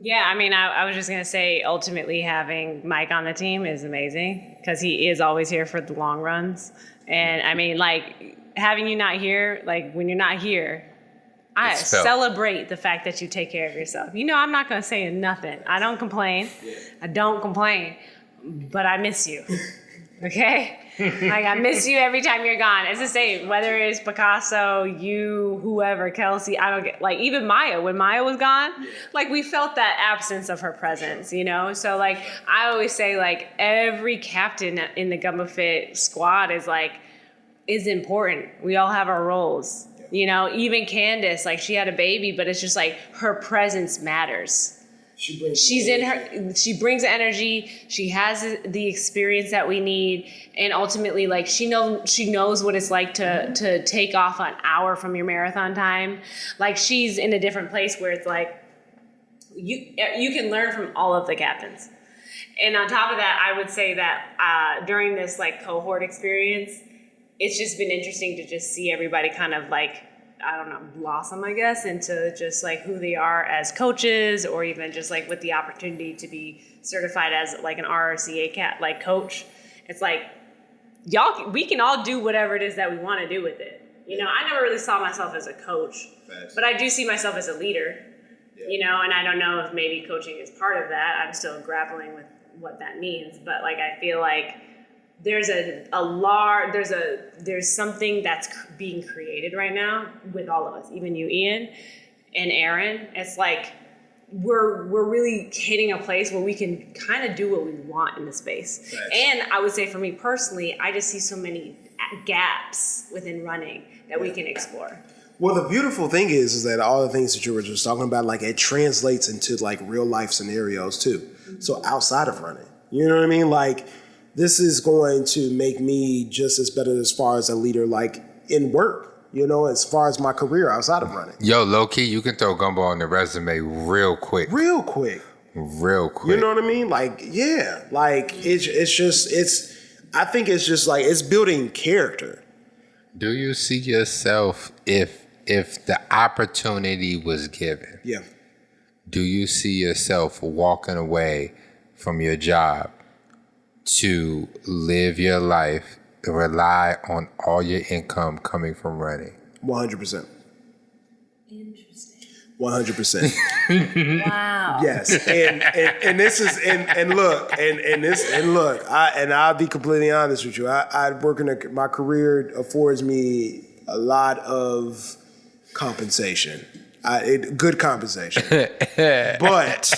Yeah, I mean, I was just going to say, ultimately having Mike on the team is amazing because he is always here for the long runs. And I mean, like, having you not here, like when you're not here, I It's felt. celebrate the fact that you take care of yourself. You know, I'm not going to say nothing. I don't complain. I don't complain, but I miss you. Okay? Like, I miss you every time you're gone. It's the same, whether it's Picasso, you, whoever, Kelsey, I don't get, like, even Maya, when Maya was gone, like, we felt that absence of her presence, you know? So, like, I always say, like, every captain in the Gumbo Fit squad is important. We all have our roles. You know, even Candace, like, she had a baby, but it's just like her presence matters. She brings energy. She has the experience that we need, and ultimately, like, she knows what it's like to take off an hour from your marathon time. Like, she's in a different place where it's like you can learn from all of the captains. And on top of that, I would say that during this like cohort experience, it's just been interesting to just see everybody kind of like, I don't know, blossom, I guess, into just like who they are as coaches, or even just like with the opportunity to be certified as like an RRCA like coach. It's like, we can all do whatever it is that we want to do with it. You know, I never really saw myself as a coach, but I do see myself as a leader, you know, and I don't know if maybe coaching is part of that. I'm still grappling with what that means, but like, I feel like there's something that's being created right now with all of us, even you, Ian, and Aaron. It's like we're really hitting a place where we can kind of do what we want in the space. Right. And I would say for me personally, I just see so many gaps within running that we can explore. Well, the beautiful thing is that all the things that you were just talking about, like, it translates into like real life scenarios too. Mm-hmm. So outside of running, you know what I mean? Like, this is going to make me just as better as far as a leader, like in work, you know, as far as my career outside of running. Yo, low key, you can throw Gumbo on the resume real quick. Real quick. You know what I mean? Like, yeah, like I think it's just like, it's building character. Do you see yourself if the opportunity was given? Yeah. Do you see yourself walking away from your job to live your life, rely on all your income coming from running? 100%. Interesting. 100%. Wow. Yes, and this is and look, I'll be completely honest with you. I work in my career affords me a lot of compensation. Good compensation, but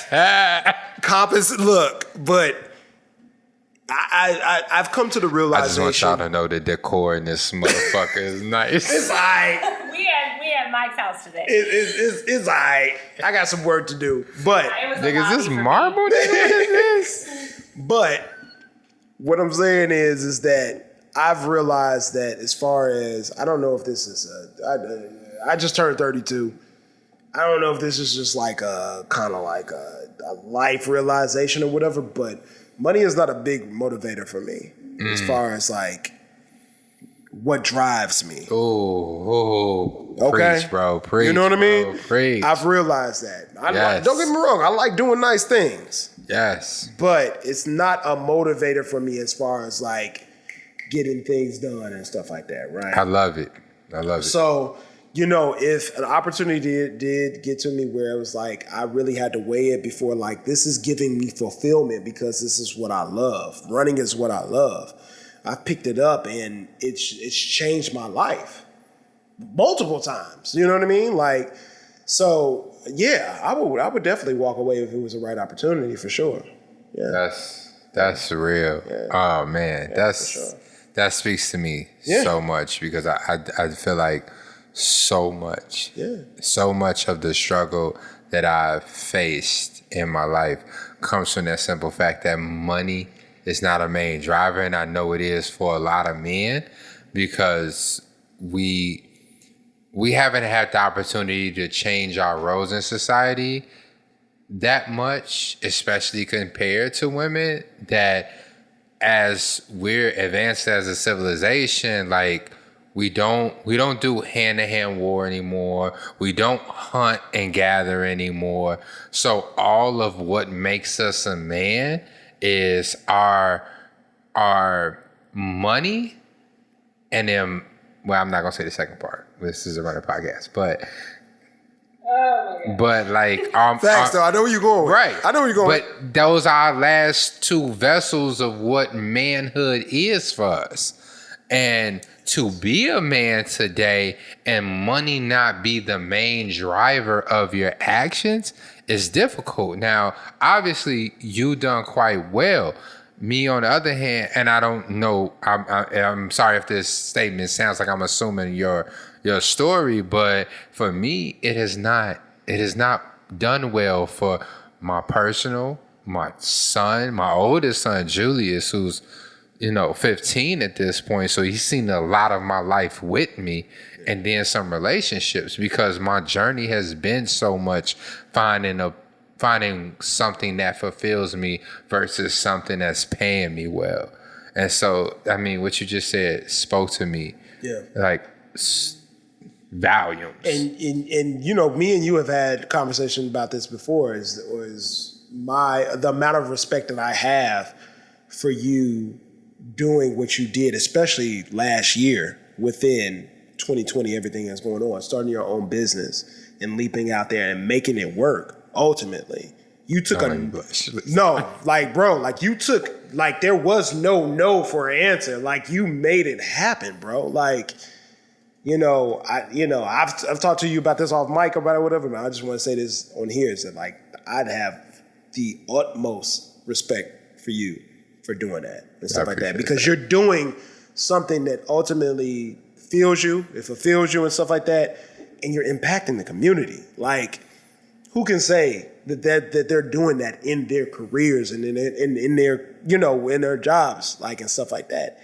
I've come to the realization. I just want y'all to know the decor in this motherfucker is nice. It's like we had Mike's house today. It's like I got some work to do, but nigga, is this marble? What is this? But what I'm saying is that I've realized that as far as, I don't know if this is I just turned 32. I don't know if this is just like a kind of like a life realization or whatever, but money is not a big motivator for me as far as like what drives me. Oh, okay, preach, bro, preach. You know what I mean? Bro, preach. I've realized that. Yes. Don't get me wrong. I like doing nice things. Yes. But it's not a motivator for me as far as like getting things done and stuff like that, right? I love it. So, you know, if an opportunity did get to me where it was like, I really had to weigh it before, like, this is giving me fulfillment because this is what I love. Running is what I love. I picked it up and it's changed my life multiple times. You know what I mean? Like, so yeah, I would definitely walk away if it was the right opportunity for sure. Yeah. That's real. Yeah. Oh man, Yeah, for sure. That speaks to me so much because I feel like so much of the struggle that I've faced in my life comes from that simple fact that money is not a main driver, and I know it is for a lot of men because we haven't had the opportunity to change our roles in society that much, especially compared to women, that as we're advanced as a civilization, like we don't do hand-to-hand war anymore. We don't hunt and gather anymore. So all of what makes us a man is our money and then well, I'm not gonna say the second part. This is a running podcast, but Oh my God. but like Facts, though. I know where you're going. right. I know where you're going. But those are our last two vessels of what manhood is for us. And to be a man today and money not be the main driver of your actions is difficult. Now, obviously, you done quite well. Me, on the other hand, and I don't know, I'm sorry if this statement sounds like I'm assuming your story, but for me, it has not done well for my son, my oldest son, Julius, who's 15 at this point. So he's seen a lot of my life with me, and then some relationships, because my journey has been so much finding something that fulfills me versus something that's paying me well. And so, I mean, what you just said spoke to me. Yeah. Like volumes. And me and you have had conversation about this before. Is the amount of respect that I have for you doing what you did, especially last year within 2020, everything that's going on, starting your own business and leaping out there and making it work. Ultimately, you took there was no for an answer. Like, you made it happen, bro. Like, I've talked to you about this off mic about it, whatever, man. I just want to say this on here, is that, like, I'd have the utmost respect for you for doing that and stuff like that, because you're doing something that ultimately fulfills you and stuff like that, and you're impacting the community. Like, who can say that they're doing that in their careers and in their in their jobs, like, and stuff like that?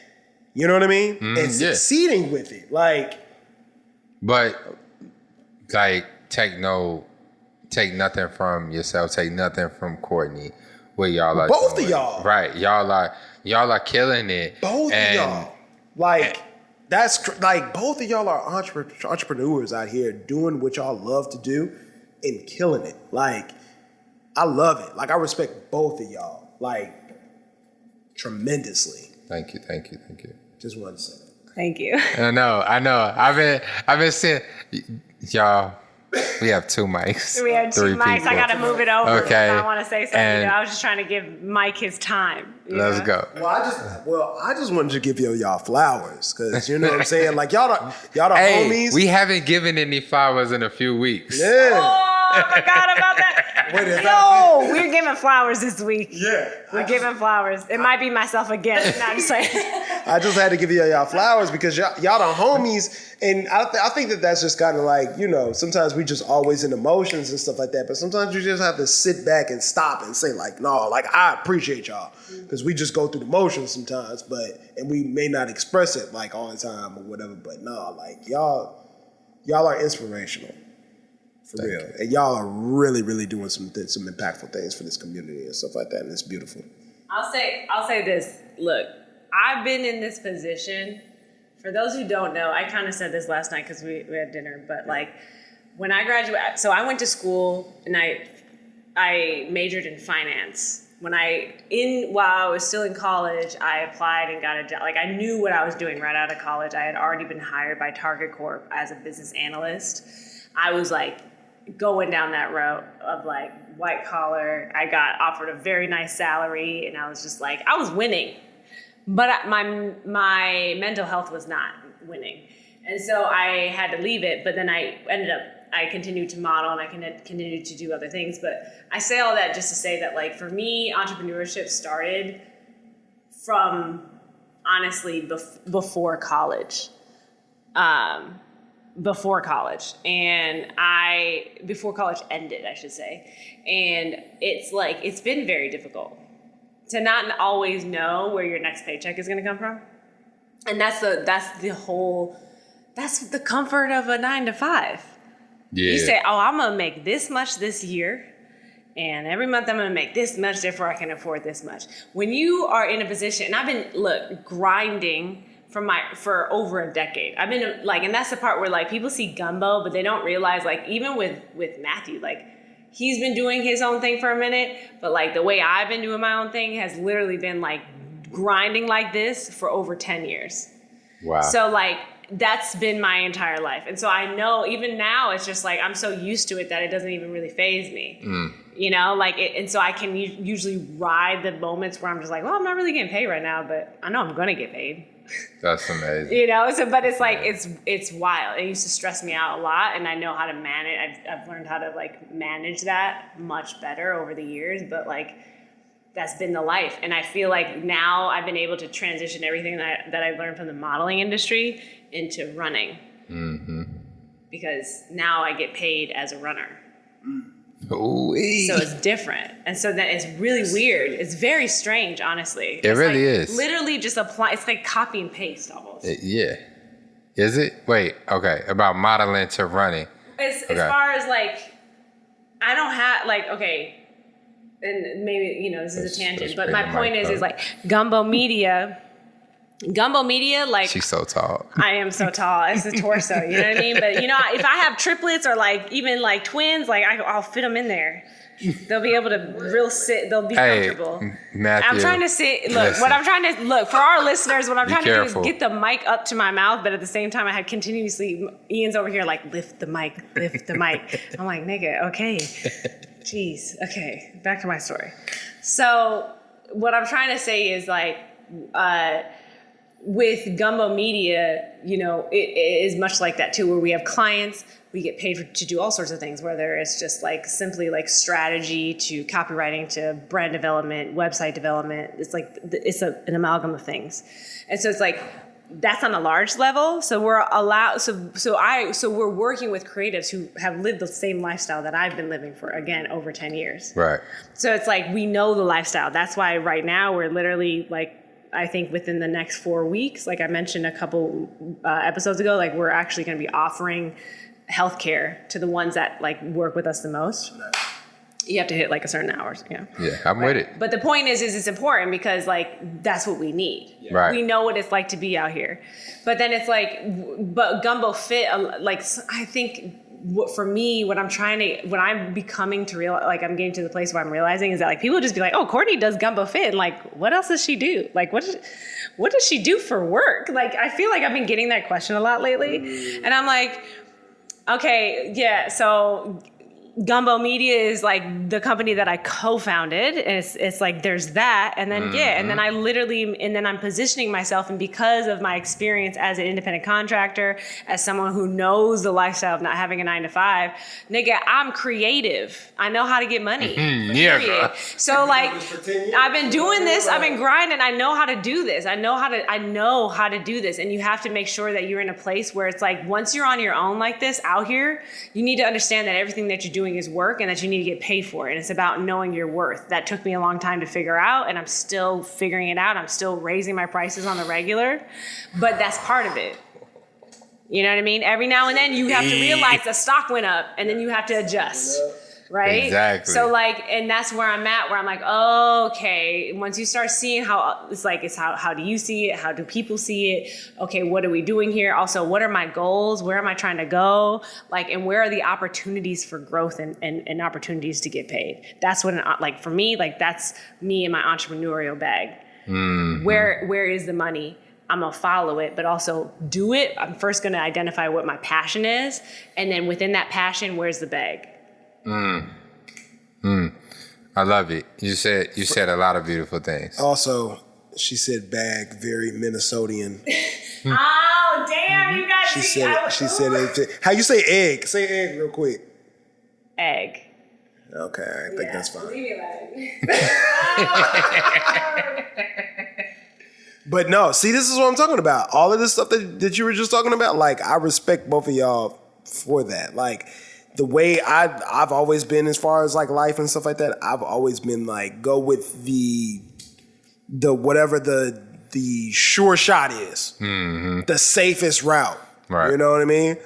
You know what I mean? And succeeding with it, like. But like, take nothing from yourself. Take nothing from Courtney. What y'all are both doing. of y'all, right? Y'all are killing it. Both of y'all, like. That's like, both of y'all are entrepreneurs out here doing what y'all love to do and killing it. Like, I love it. Like, I respect both of y'all, like, tremendously. Thank you. Just wanted to say that. Thank you. I know. I've been seeing y'all. We have two mics. We have two mics. People. I got to move it over. Okay. I want to say something. I was just trying to give Mike his time. Let's go. I just wanted to give y'all flowers, because you know what I'm saying. Like, y'all the homies. We haven't given any flowers in a few weeks. Yeah. Oh, I forgot about that. We're giving flowers this week. Yeah. We're giving flowers. It might be myself again. No, I'm just saying. I just had to give y'all flowers because y'all the homies, and I think that's just kind of like, sometimes we just always in emotions and stuff like that, but sometimes you just have to sit back and stop and say, like, no, like, I appreciate y'all, because we just go through the motions sometimes, and we may not express it like all the time or whatever, but no, like, y'all are inspirational. For real. And y'all are really, really doing some impactful things for this community and stuff like that, and it's beautiful. I'll say this. Look, I've been in this position. For those who don't know, I kind of said this last night because we had dinner, but, like, when I graduated, so I went to school and I majored in finance. While I was still in college, I applied and got a job. Like, I knew what I was doing right out of college. I had already been hired by Target Corp as a business analyst. I was, like, going down that road of, like, white collar. I got offered a very nice salary, and I was just like, I was winning, but my mental health was not winning, and so I had to leave it. But then I continued to model, and I continued to do other things. But I say all that just to say that, like, for me, entrepreneurship started from, honestly, before college. Before college ended, I should say. And it's been very difficult to not always know where your next paycheck is going to come from. And that's the comfort of a 9-to-5. Yeah. You say, I'm going to make this much this year, and every month I'm going to make this much, therefore I can afford this much. When you are in a position, and I've been, grinding for over a decade. I've been, like, and that's the part where, like, people see Gumbo, but they don't realize, like, even with Matthew, like, he's been doing his own thing for a minute, but, like, the way I've been doing my own thing has literally been, like, grinding like this for over 10 years. Wow. So, like, that's been my entire life. And so I know even now it's just like, I'm so used to it that it doesn't even really faze me, you know, like, and so I can usually ride the moments where I'm just like, well, I'm not really getting paid right now, but I know I'm going to get paid. That's amazing. You know, so, but it's like, it's wild. It used to stress me out a lot, and I know how to manage. I've learned how to like manage that much better over the years, but like, that's been the life. And I feel like now I've been able to transition everything that I learned from the modeling industry into running. Because now I get paid as a runner. Ooh-wee. So it's different. And so that it's really weird. It's very strange, honestly. It really like is. Literally just apply. It's like copy and paste almost. Yeah. Is it? Wait, okay. About modeling to running. As far as like, I don't have like, okay, and maybe, you know, this is a tangent, but my point is like Gumbo Media, like, she's so tall. I am so tall. It's the torso, you know what I mean? But you know, if I have triplets or like even like twins, like I'll fit them in there. They'll be able to sit. They'll be comfortable. Matthew, I'm trying to sit. Look, listen. what I'm trying to look for our listeners. What I'm trying careful. to do is get the mic up to my mouth, but at the same time, I had continuously Ian's over here like lift the mic. I'm like, nigga, okay. Jeez. Okay. Back to my story. So what I'm trying to say is like, with Gumbo Media, you know, it is much like that too, where we have clients, we get paid to do all sorts of things, whether it's just like simply like strategy to copywriting to brand development, website development. It's like, it's an amalgam of things. And so it's like, that's on a large level. So we're allowed, so we're working with creatives who have lived the same lifestyle that I've been living for, again, over 10 years. Right. So it's like, we know the lifestyle. That's why right now we're literally like, I think within the next 4 weeks, like I mentioned a couple episodes ago, like we're actually going to be offering healthcare to the ones that like work with us the most. You have to hit like a certain hours. Yeah. Yeah, I'm with it. But the point is it's important because like that's what we need. Right. We know what it's like to be out here. But then it's like, but Gumbo Fit, like I think for me, what I'm becoming to realize, like I'm getting to the place where I'm realizing is that like people just be like, oh, Courtney does Gumbo Fit. And like, what else does she do? Like, what does she do for work? Like, I feel like I've been getting that question a lot lately. And I'm like, okay, yeah, so Gumbo Media is like the company that I co-founded. And it's like, there's that. And then, and then I'm positioning myself. And because of my experience as an independent contractor, as someone who knows the lifestyle of not having a 9-to-5, nigga, I'm creative. I know how to get money. Yeah. So like, I've been doing this. I've been grinding. I know how to do this. I know how to do this. And you have to make sure that you're in a place where it's like, once you're on your own like this out here, you need to understand that everything that you're doing is work and that you need to get paid for it. And it's about knowing your worth. That took me a long time to figure out, and I'm still figuring it out. I'm still raising my prices on the regular, but that's part of it. You know what I mean? Every now and then you have to realize the stock went up and then you have to adjust. Right? Exactly. So like, and that's where I'm at, where I'm like, oh, okay. Once you start seeing how it's like, it's how do you see it? How do people see it? Okay, what are we doing here? Also, what are my goals? Where am I trying to go? Like, and where are the opportunities for growth and opportunities to get paid? That's what, like for me, like that's me in my entrepreneurial bag. Where is the money? I'm gonna follow it, but also do it. I'm first gonna identify what my passion is. And then within that passion, where's the bag? I love it. You said a lot of beautiful things. Also, she said bag, very Minnesotian. Oh, damn, you guys. She said it. How you say egg? Say egg real quick. Egg. Okay, I think that's fine. Leave me But no, see, this is what I'm talking about. All of this stuff that you were just talking about, like, I respect both of y'all for that. Like, the way I've always been as far as like life and stuff like that, I've always been like, go with the whatever the sure shot is, the safest route. Right. You know what I mean?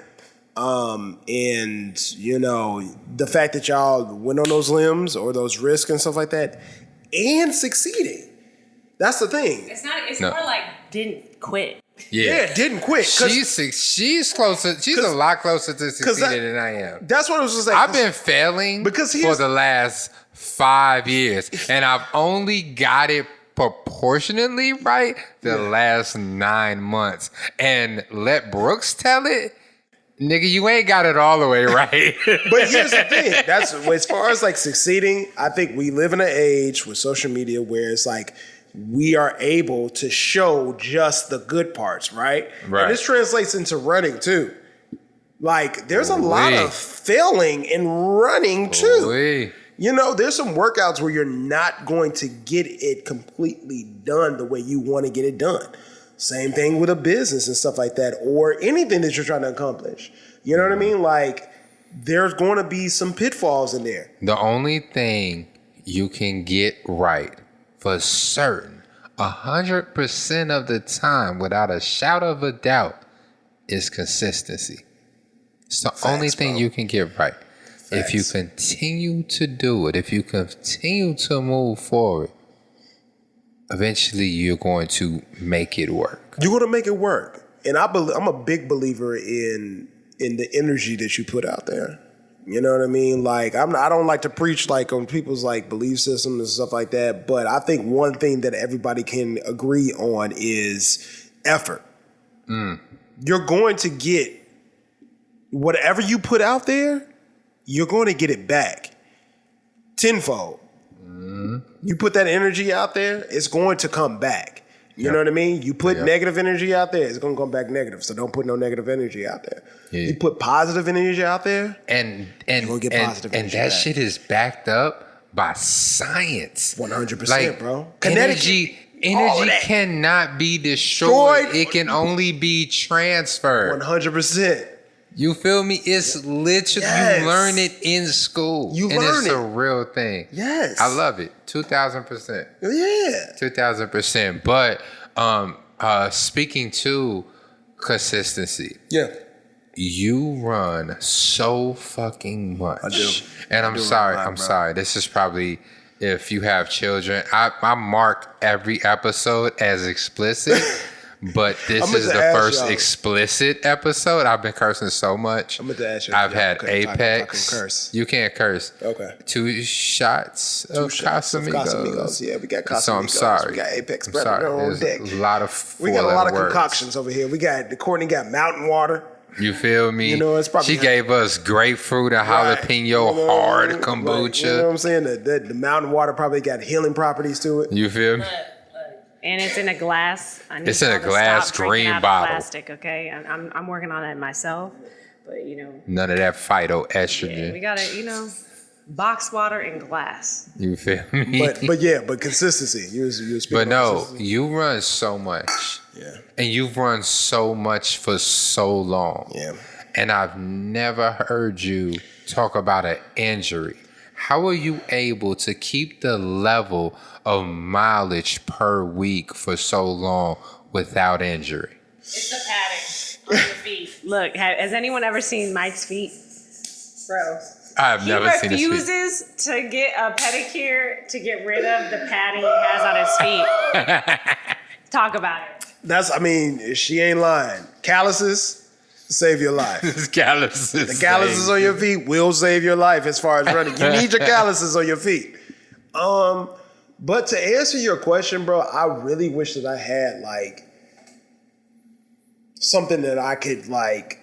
And you know, the fact that y'all went on those limbs or those risks and stuff like that and succeeding. That's the thing. It's more like didn't quit. Yeah, didn't quit. She's closer. She's a lot closer to succeeding than I am. That's what I was just saying. I've been failing for the last 5 years, and I've only got it proportionately right the last 9 months. And let Brooks tell it, nigga, you ain't got it all the way right. But here's the thing. That's as far as like succeeding, I think we live in an age with social media where it's like we are able to show just the good parts, right? Right. And this translates into running too. Like there's a lot of failing in running too. You know, there's some workouts where you're not going to get it completely done the way you want to get it done. Same thing with a business and stuff like that, or anything that you're trying to accomplish. You know what I mean? Like, there's going to be some pitfalls in there. The only thing you can get right for certain, 100% of the time, without a shadow of a doubt, is consistency. It's the only thing you can get right. If you continue to do it, if you continue to move forward, eventually you're going to make it work. You're going to make it work. And I'm a big believer in the energy that you put out there. You know what I mean? Like, I don't like to preach like on people's like belief systems and stuff like that. But I think one thing that everybody can agree on is effort. You're going to get whatever you put out there, you're going to get it back tenfold. You put that energy out there, it's going to come back. You know what I mean? You put negative energy out there, it's going to come back negative. So don't put no negative energy out there. You put positive energy out there, and you're going to get positive energy that back. shit is backed up by science. 100%, like, bro. Energy cannot be destroyed. It can only be transferred. 100%. You feel me? It's literally, you learn it in school. You and learn it's a real thing. Yes. I love it. 2,000%. Yeah. 2,000%. But speaking to consistency. Yeah. You run so fucking much. I do. And I'm sorry. This is probably, if you have children, I mark every episode as explicit. But this is the first explicit episode. I've been cursing so much. I'm going to ask you. I've had Apex. Curse. You can't curse. Okay. 2 shots of Casamigos. Yeah, we got Casamigos. So I'm sorry. We got Apex I'm Predator sorry. on deck. There's a lot of We got a lot of words. concoctions over here. We got Courtney got mountain water. You feel me? You know, it's probably she gave us grapefruit and jalapeno hard kombucha. You know what I'm saying? The mountain water probably got healing properties to it. You feel me? And it's in a glass. It's in a glass green bottle. Plastic, okay? I'm working on that myself, but you know. None of that phytoestrogen. Yeah, we gotta, you know, box water and glass. You feel me? But consistency. You but no, you run so much. Yeah. And you've run so much for so long. Yeah. And I've never heard you talk about an injury. How are you able to keep the level of mileage per week for so long without injury? It's the padding on your feet. Look, has anyone ever seen Mike's feet? Bro. I've never seen his feet. He refuses to get a pedicure to get rid of the padding he has on his feet. Talk about it. She ain't lying. Calluses save your life. The calluses on your feet will save your life as far as running. You need your calluses on your feet. But to answer your question, bro, I really wish that I had like something that I could like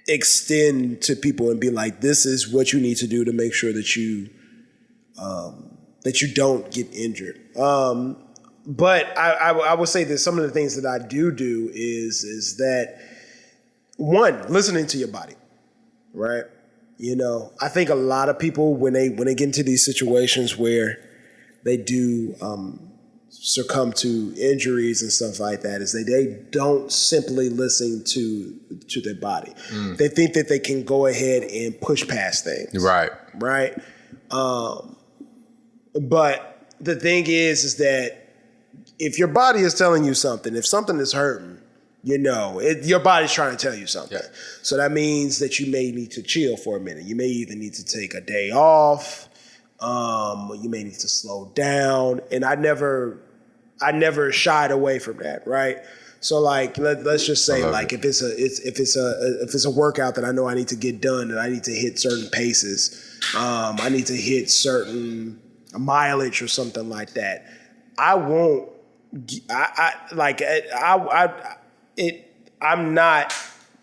extend to people and be like, this is what you need to do to make sure that you don't get injured. But I would say that some of the things that I do is that, one, listening to your body, right? You know, I think a lot of people when they get into these situations where they do succumb to injuries and stuff like that, is they don't simply listen to their body. They think that they can go ahead and push past things. Right. But the thing is that if your body is telling you something, if something is hurting, you know, your body's trying to tell you something. Yeah. So that means that you may need to chill for a minute. You may either need to take a day off, or you may need to slow down. And I never shied away from that, right? So like, let's just say like if it's a workout that I know I need to get done and I need to hit certain paces, I need to hit certain mileage or something like that. I'm not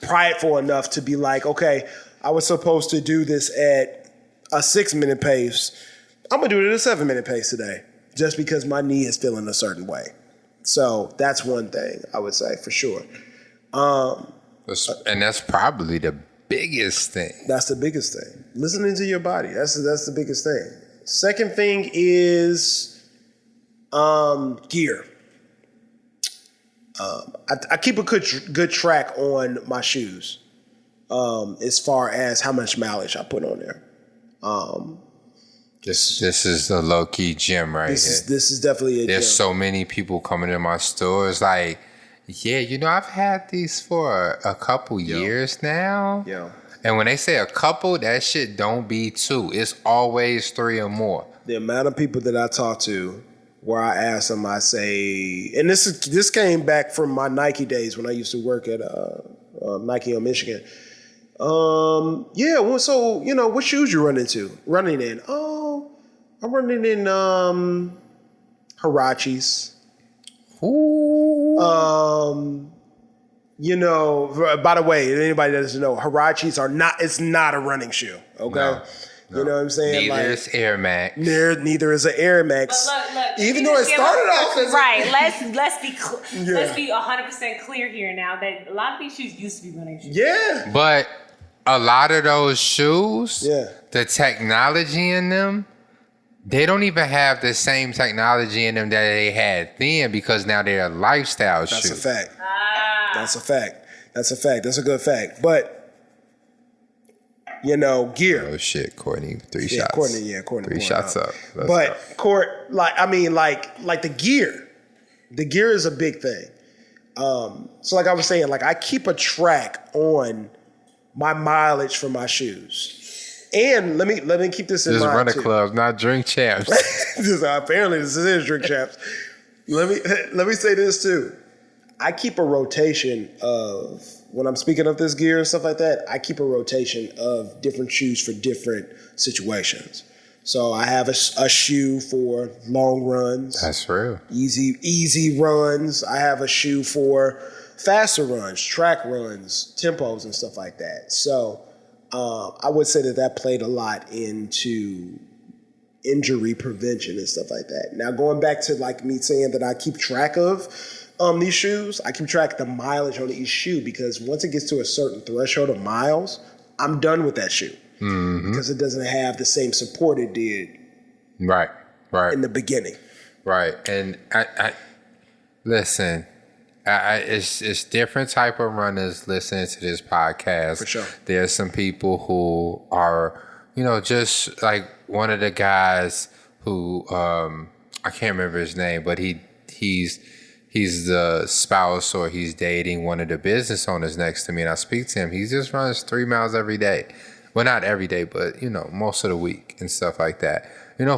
prideful enough to be like, okay, I was supposed to do this at a 6-minute pace. I'm gonna do it at a 7-minute pace today, just because my knee is feeling a certain way. So that's one thing I would say for sure. And that's probably the biggest thing. That's the biggest thing. Listening to your body. That's the biggest thing. Second thing is gear. I keep a good track on my shoes as far as how much mileage I put on there. This is the low key gym right here. This is definitely a There's gym. so many people coming in my stores like, yeah, I've had these for a couple years now. Yeah. And when they say a couple, that shit don't be 2. It's always 3 or more. The amount of people that I talk to where I ask them, I say, and this came back from my Nike days when I used to work at Nike on Michigan. Well, so, what shoes you running in? Oh, I'm running in Huaraches. Ooh. By the way, anybody that doesn't know, Huaraches it's not a running shoe. Okay. No. You know what I'm saying? Neither is Air Max. Neither is an Air Max. But look, even though it started off as right. Let's be 100% clear here now that a lot of these shoes used to be running shoes. Yeah. But a lot of those shoes, Yeah. the technology in them, they don't even have the same technology in them that they had then because now they're a lifestyle shoe. That's a fact. That's a fact. That's a good fact. But gear. Oh shit, Courtney, 3 shots. Courtney. 3 shots up. Let's But go. Court, like the gear. The gear is a big thing. So like I was saying, like I keep a track on my mileage for my shoes. And let me keep this in This mind runner too. club, not drink champs. Apparently this is drink champs. Let me say this too. I keep a rotation of, when I'm speaking of this gear and stuff like that, I keep a rotation of different shoes for different situations. So I have a shoe for long runs. That's real. Easy runs. I have a shoe for faster runs, track runs, tempos and stuff like that. So I would say that played a lot into injury prevention and stuff like that. Now going back to like me saying that I keep track of these shoes, I keep track of the mileage on each shoe because once it gets to a certain threshold of miles, I'm done with that shoe because it doesn't have the same support it did Right. in the beginning. Right. And I listen, it's different type of runners listening to this podcast. For sure. There's some people who are, just like one of the guys who I can't remember his name, but he's the spouse or he's dating one of the business owners next to me, and I speak to him. He just runs 3 miles every day. Well, not every day, but most of the week and stuff like that.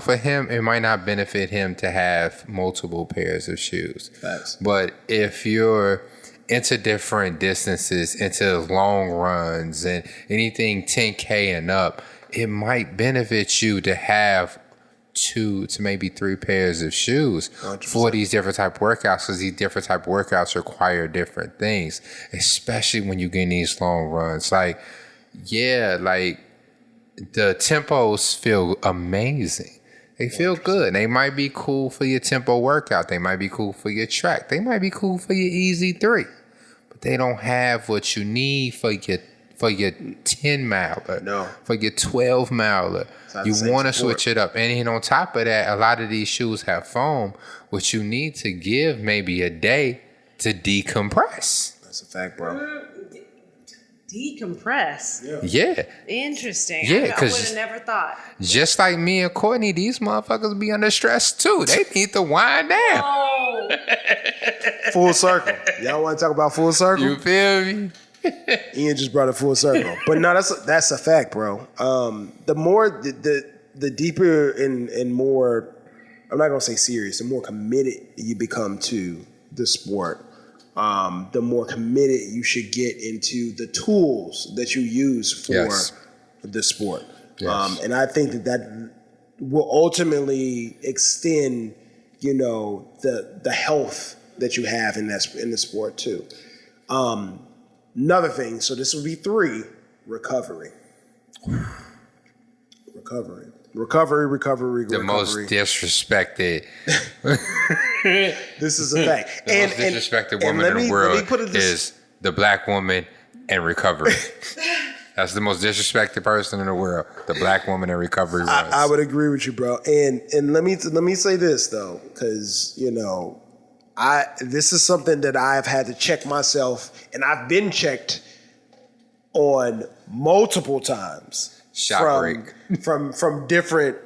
For him, it might not benefit him to have multiple pairs of shoes. Facts. But if you're into different distances, into long runs and anything 10K and up, it might benefit you to have 2 to maybe 3 pairs of shoes 100%. For these different type of workouts, because these different type of workouts require different things, especially when you get in these long runs. Like the tempos feel amazing. They feel 100%. Good. They might be cool for your tempo workout. They might be cool for your track. They might be cool for your easy 3. But they don't have what you need for your 10 miler. No. For your 12 miler. You want to switch it up. And on top of that, a lot of these shoes have foam, which you need to give maybe a day to decompress. That's a fact, bro. Decompress. Yeah. Interesting. Yeah, I would because have never thought. just like me and Courtney, these motherfuckers be under stress too. They need to wind down. Oh. Full circle. Y'all want to talk about full circle? You feel me? Ian just brought it full circle. But no, that's a fact, bro. The more the deeper and more, I'm not gonna say serious, the more committed you become to the sport, the more committed you should get into the tools that you use for the sport. Yes. And I think that will ultimately extend you know, the health that you have in the sport too. Another thing, so this would be 3, recovery. Recovery. The most disrespected. This is a fact. The most disrespected woman in the world is the black woman in recovery. That's the most disrespected person in the world. The black woman in recovery runs. I would agree with you, bro. And let me say this though, because you know, this is something that I've had to check myself, and I've been checked on multiple times. From different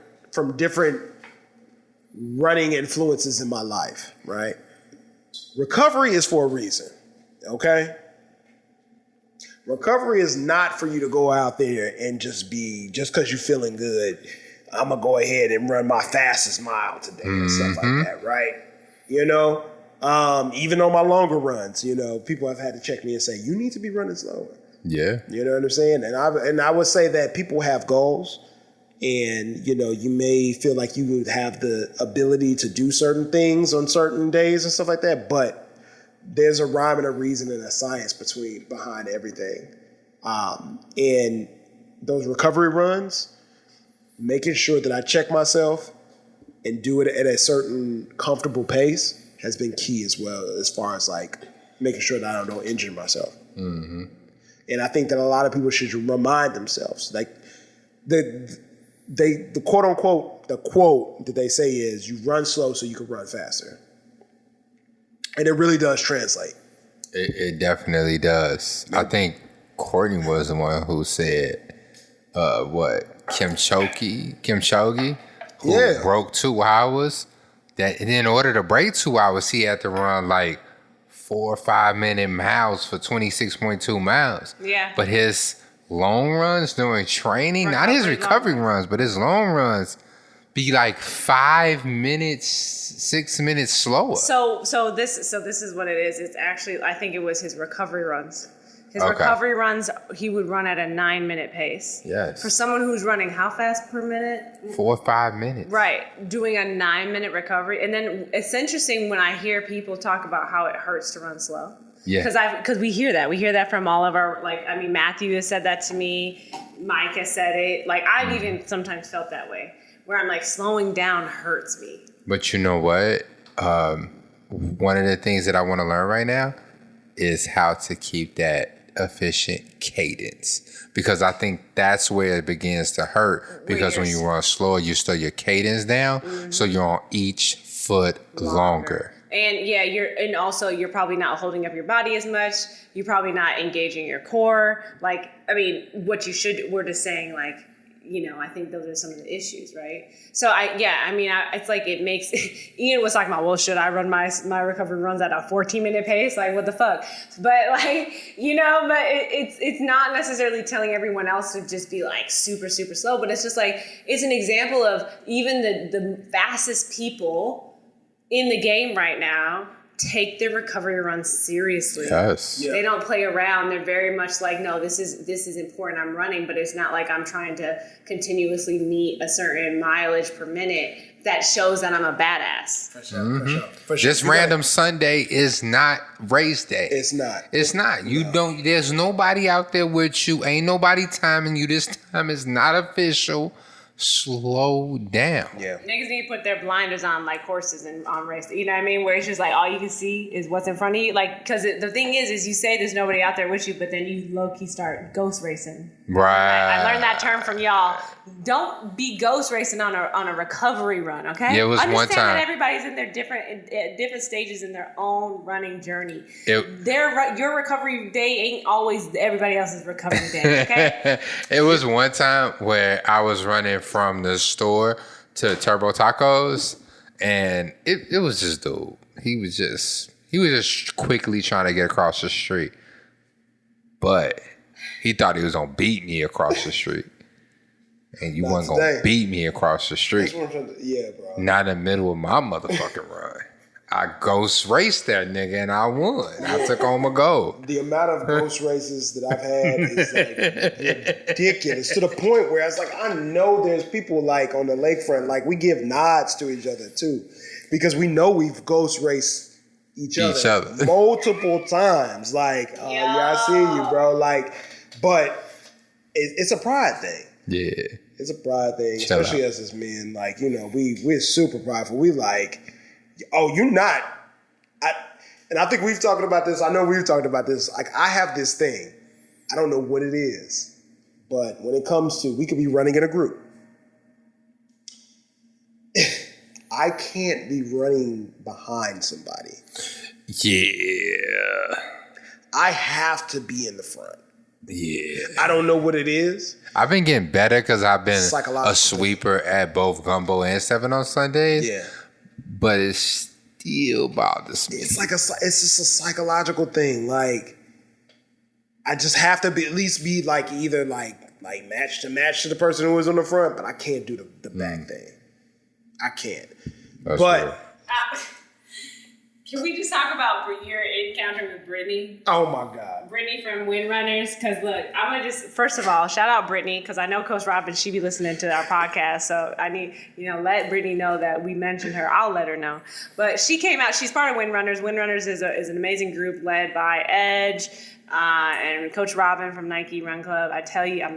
running influences in my life, right? Recovery is for a reason, okay? Recovery is not for you to go out there and just because you're feeling good, I'm gonna go ahead and run my fastest mile today and stuff like that, right? You know, even on my longer runs, you know, people have had to check me and say, you need to be running slower. Yeah. You know what I'm saying? And I would say that people have goals, and, you know, you may feel like you would have the ability to do certain things on certain days and stuff like that, but there's a rhyme and a reason and a science behind everything. And those recovery runs, making sure that I check myself and do it at a certain comfortable pace has been key as well, as far as like making sure that I don't injure myself. Mm-hmm. And I think that a lot of people should remind themselves, like the quote unquote, the quote that they say is, you run slow so you can run faster. And it really does translate. It definitely does. Yeah. I think Courtney was the one who said, Kipchoge, who broke 2 hours, that in order to break 2 hours, he had to run like 4 or 5 minute miles for 26.2 miles. Yeah. But his long runs during training, not his recovery runs, but his long runs be like 5 minutes, 6 minutes slower. So this is what it is. It's actually, I think it was his recovery runs. His recovery runs, he would run at a 9-minute pace. Yes. For someone who's running how fast per minute? 4 or 5 minutes. Right. Doing a 9-minute recovery. And then it's interesting when I hear people talk about how it hurts to run slow. Yeah. Because we hear that. We hear that from all of our, Matthew has said that to me. Mike has said it. Like, I've even sometimes felt that way, where I'm like, slowing down hurts me. But you know what? One of the things that I want to learn right now is how to keep that efficient cadence, because I think that's where it begins to hurt, because when you run slower, you slow your cadence down, so you're on each foot longer. And you're probably not holding up your body as much. You're probably not engaging your core. Like, I mean, we're just saying, like, you know, I think those are some of the issues, right? So it's like it makes, Ian was talking about, well, should I run my recovery runs at a 14-minute pace? Like, what the fuck? But like, you know, but it's not necessarily telling everyone else to just be like super, super slow, but it's just like, it's an example of even the fastest people in the game right now take their recovery runs seriously. Yes. Yeah. They don't play around. They're very much like, no, this is important. I'm running, but it's not like I'm trying to continuously meet a certain mileage per minute that shows that I'm a badass. For sure. For sure. This random Sunday is not race day. It's not. It's not. There's nobody out there with you. Ain't nobody timing you. This time is not official. Slow down. Yeah. Niggas need to put their blinders on like horses and on race. You know what I mean? Where it's just like all you can see is what's in front of you. Like, because the thing is you say there's nobody out there with you, but then you low-key start ghost racing. Right. I learned that term from y'all. Don't be ghost racing on a recovery run, okay? Yeah, it was Understand one time. that everybody's in their different stages in their own running journey. Your recovery day ain't always everybody else's recovery day, okay? It was one time where I was running from the store to Turbo Tacos, and it was just dude. He was just quickly trying to get across the street, but he thought he was gonna beat me across the street, and you wasn't gonna beat me across the street. That's what I'm trying to, yeah, bro. Not in the middle of my motherfucking run. I ghost raced that nigga and I won. I took home a gold. The amount of ghost races that I've had is like ridiculous, to the point where I was like, I know there's people like on the lakefront, like we give nods to each other too. because we know we've ghost raced each other multiple times. Like, I see you, bro. Like, but it's a pride thing. Yeah. It's a pride thing, especially us as men. Like, we're super prideful. We like, oh, you're not. And I think we've talked about this. I know we've talked about this. Like, I have this thing. I don't know what it is. But when it comes to, we could be running in a group. I can't be running behind somebody. Yeah. I have to be in the front. Yeah. I don't know what it is. I've been getting better because I've been a sweeper at both Gumbo and 7 on Sundays. Yeah. But it still bothers me. It's just a psychological thing. Like, I just have to at least be like either like match to the person who was on the front, but I can't do the back thing. I can't. That's but can we just talk about your encounter with Brittany? Oh my God. Brittany from Windrunners. Because look, I'm going to just, first of all, shout out Brittany, because I know Coach Robin, she be listening to our podcast. So I need, let Brittany know that we mentioned her. I'll let her know. But she came out, she's part of Windrunners. Windrunners is an amazing group led by Edge and Coach Robin from Nike Run Club. I'm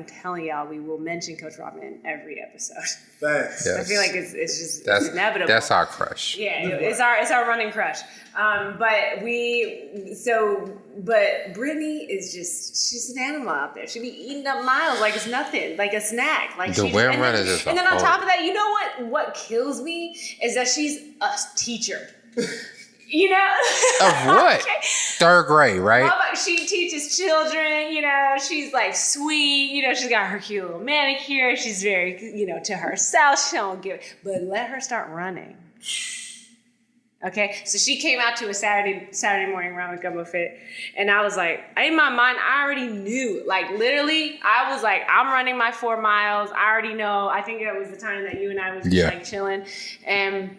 telling y'all, we will mention Coach Robin in every episode. Thanks. Yes. I feel like it's just inevitable. That's our crush. Yeah, it's our running crush. But Brittany is she's an animal out there. She be eating up miles like it's nothing, like a snack. Like the Windrunners is and then on top of that, you know what kills me is that she's a teacher. Of what? Okay. 3rd grade, right? She teaches children, she's like sweet, she's got her cute little manicure. She's very, to herself. She don't give it, but let her start running. Okay, so she came out to a Saturday morning run with Gumbo Fit, and I was like, in my mind, I already knew. Like, literally, I was like, I'm running my 4 miles. I already know. I think that was the time that you and I was just like chilling, and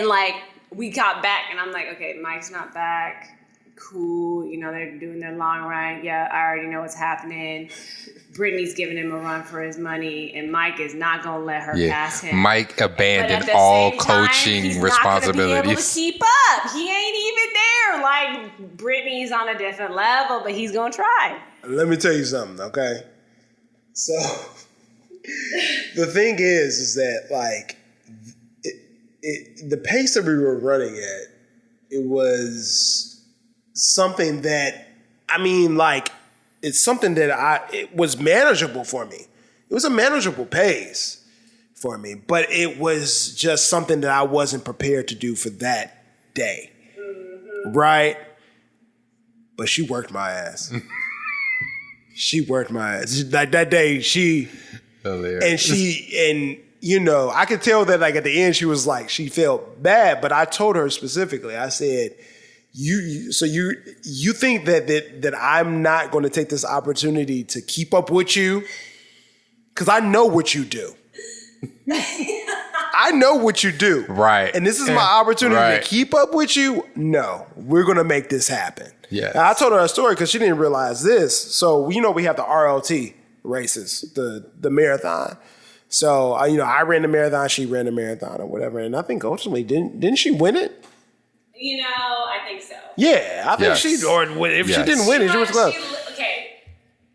like, we got back, and I'm like, okay, Mike's not back. Cool. They're doing their long run. Yeah, I already know what's happening. Brittany's giving him a run for his money, and Mike is not going to let her pass him. Mike abandoned all coaching he's responsibilities. Not going to be able to keep up. He ain't even there. Like, Brittany's on a different level, but he's going to try. Let me tell you something, okay? So, the thing is that, like, the pace that we were running at, it was something that, it's something that it was manageable for me. It was a manageable pace for me, but it was just something that I wasn't prepared to do for that day. Mm-hmm. Right? But she worked my ass. She worked my ass. Like, that day, Hilarious. I could tell that, like, at the end, she was like, she felt bad, but I told her specifically, I said, you think that I'm not going to take this opportunity to keep up with you? Because I know what you do. I know what you do. Right. And this is my opportunity to keep up with you? No, we're going to make this happen. Yeah. I told her a story because she didn't realize this. So, we have the RLT races, the marathon. So, I ran the marathon, she ran the marathon or whatever. And I think ultimately, didn't she win it? I think so. Yeah, I think she didn't win it, she was close.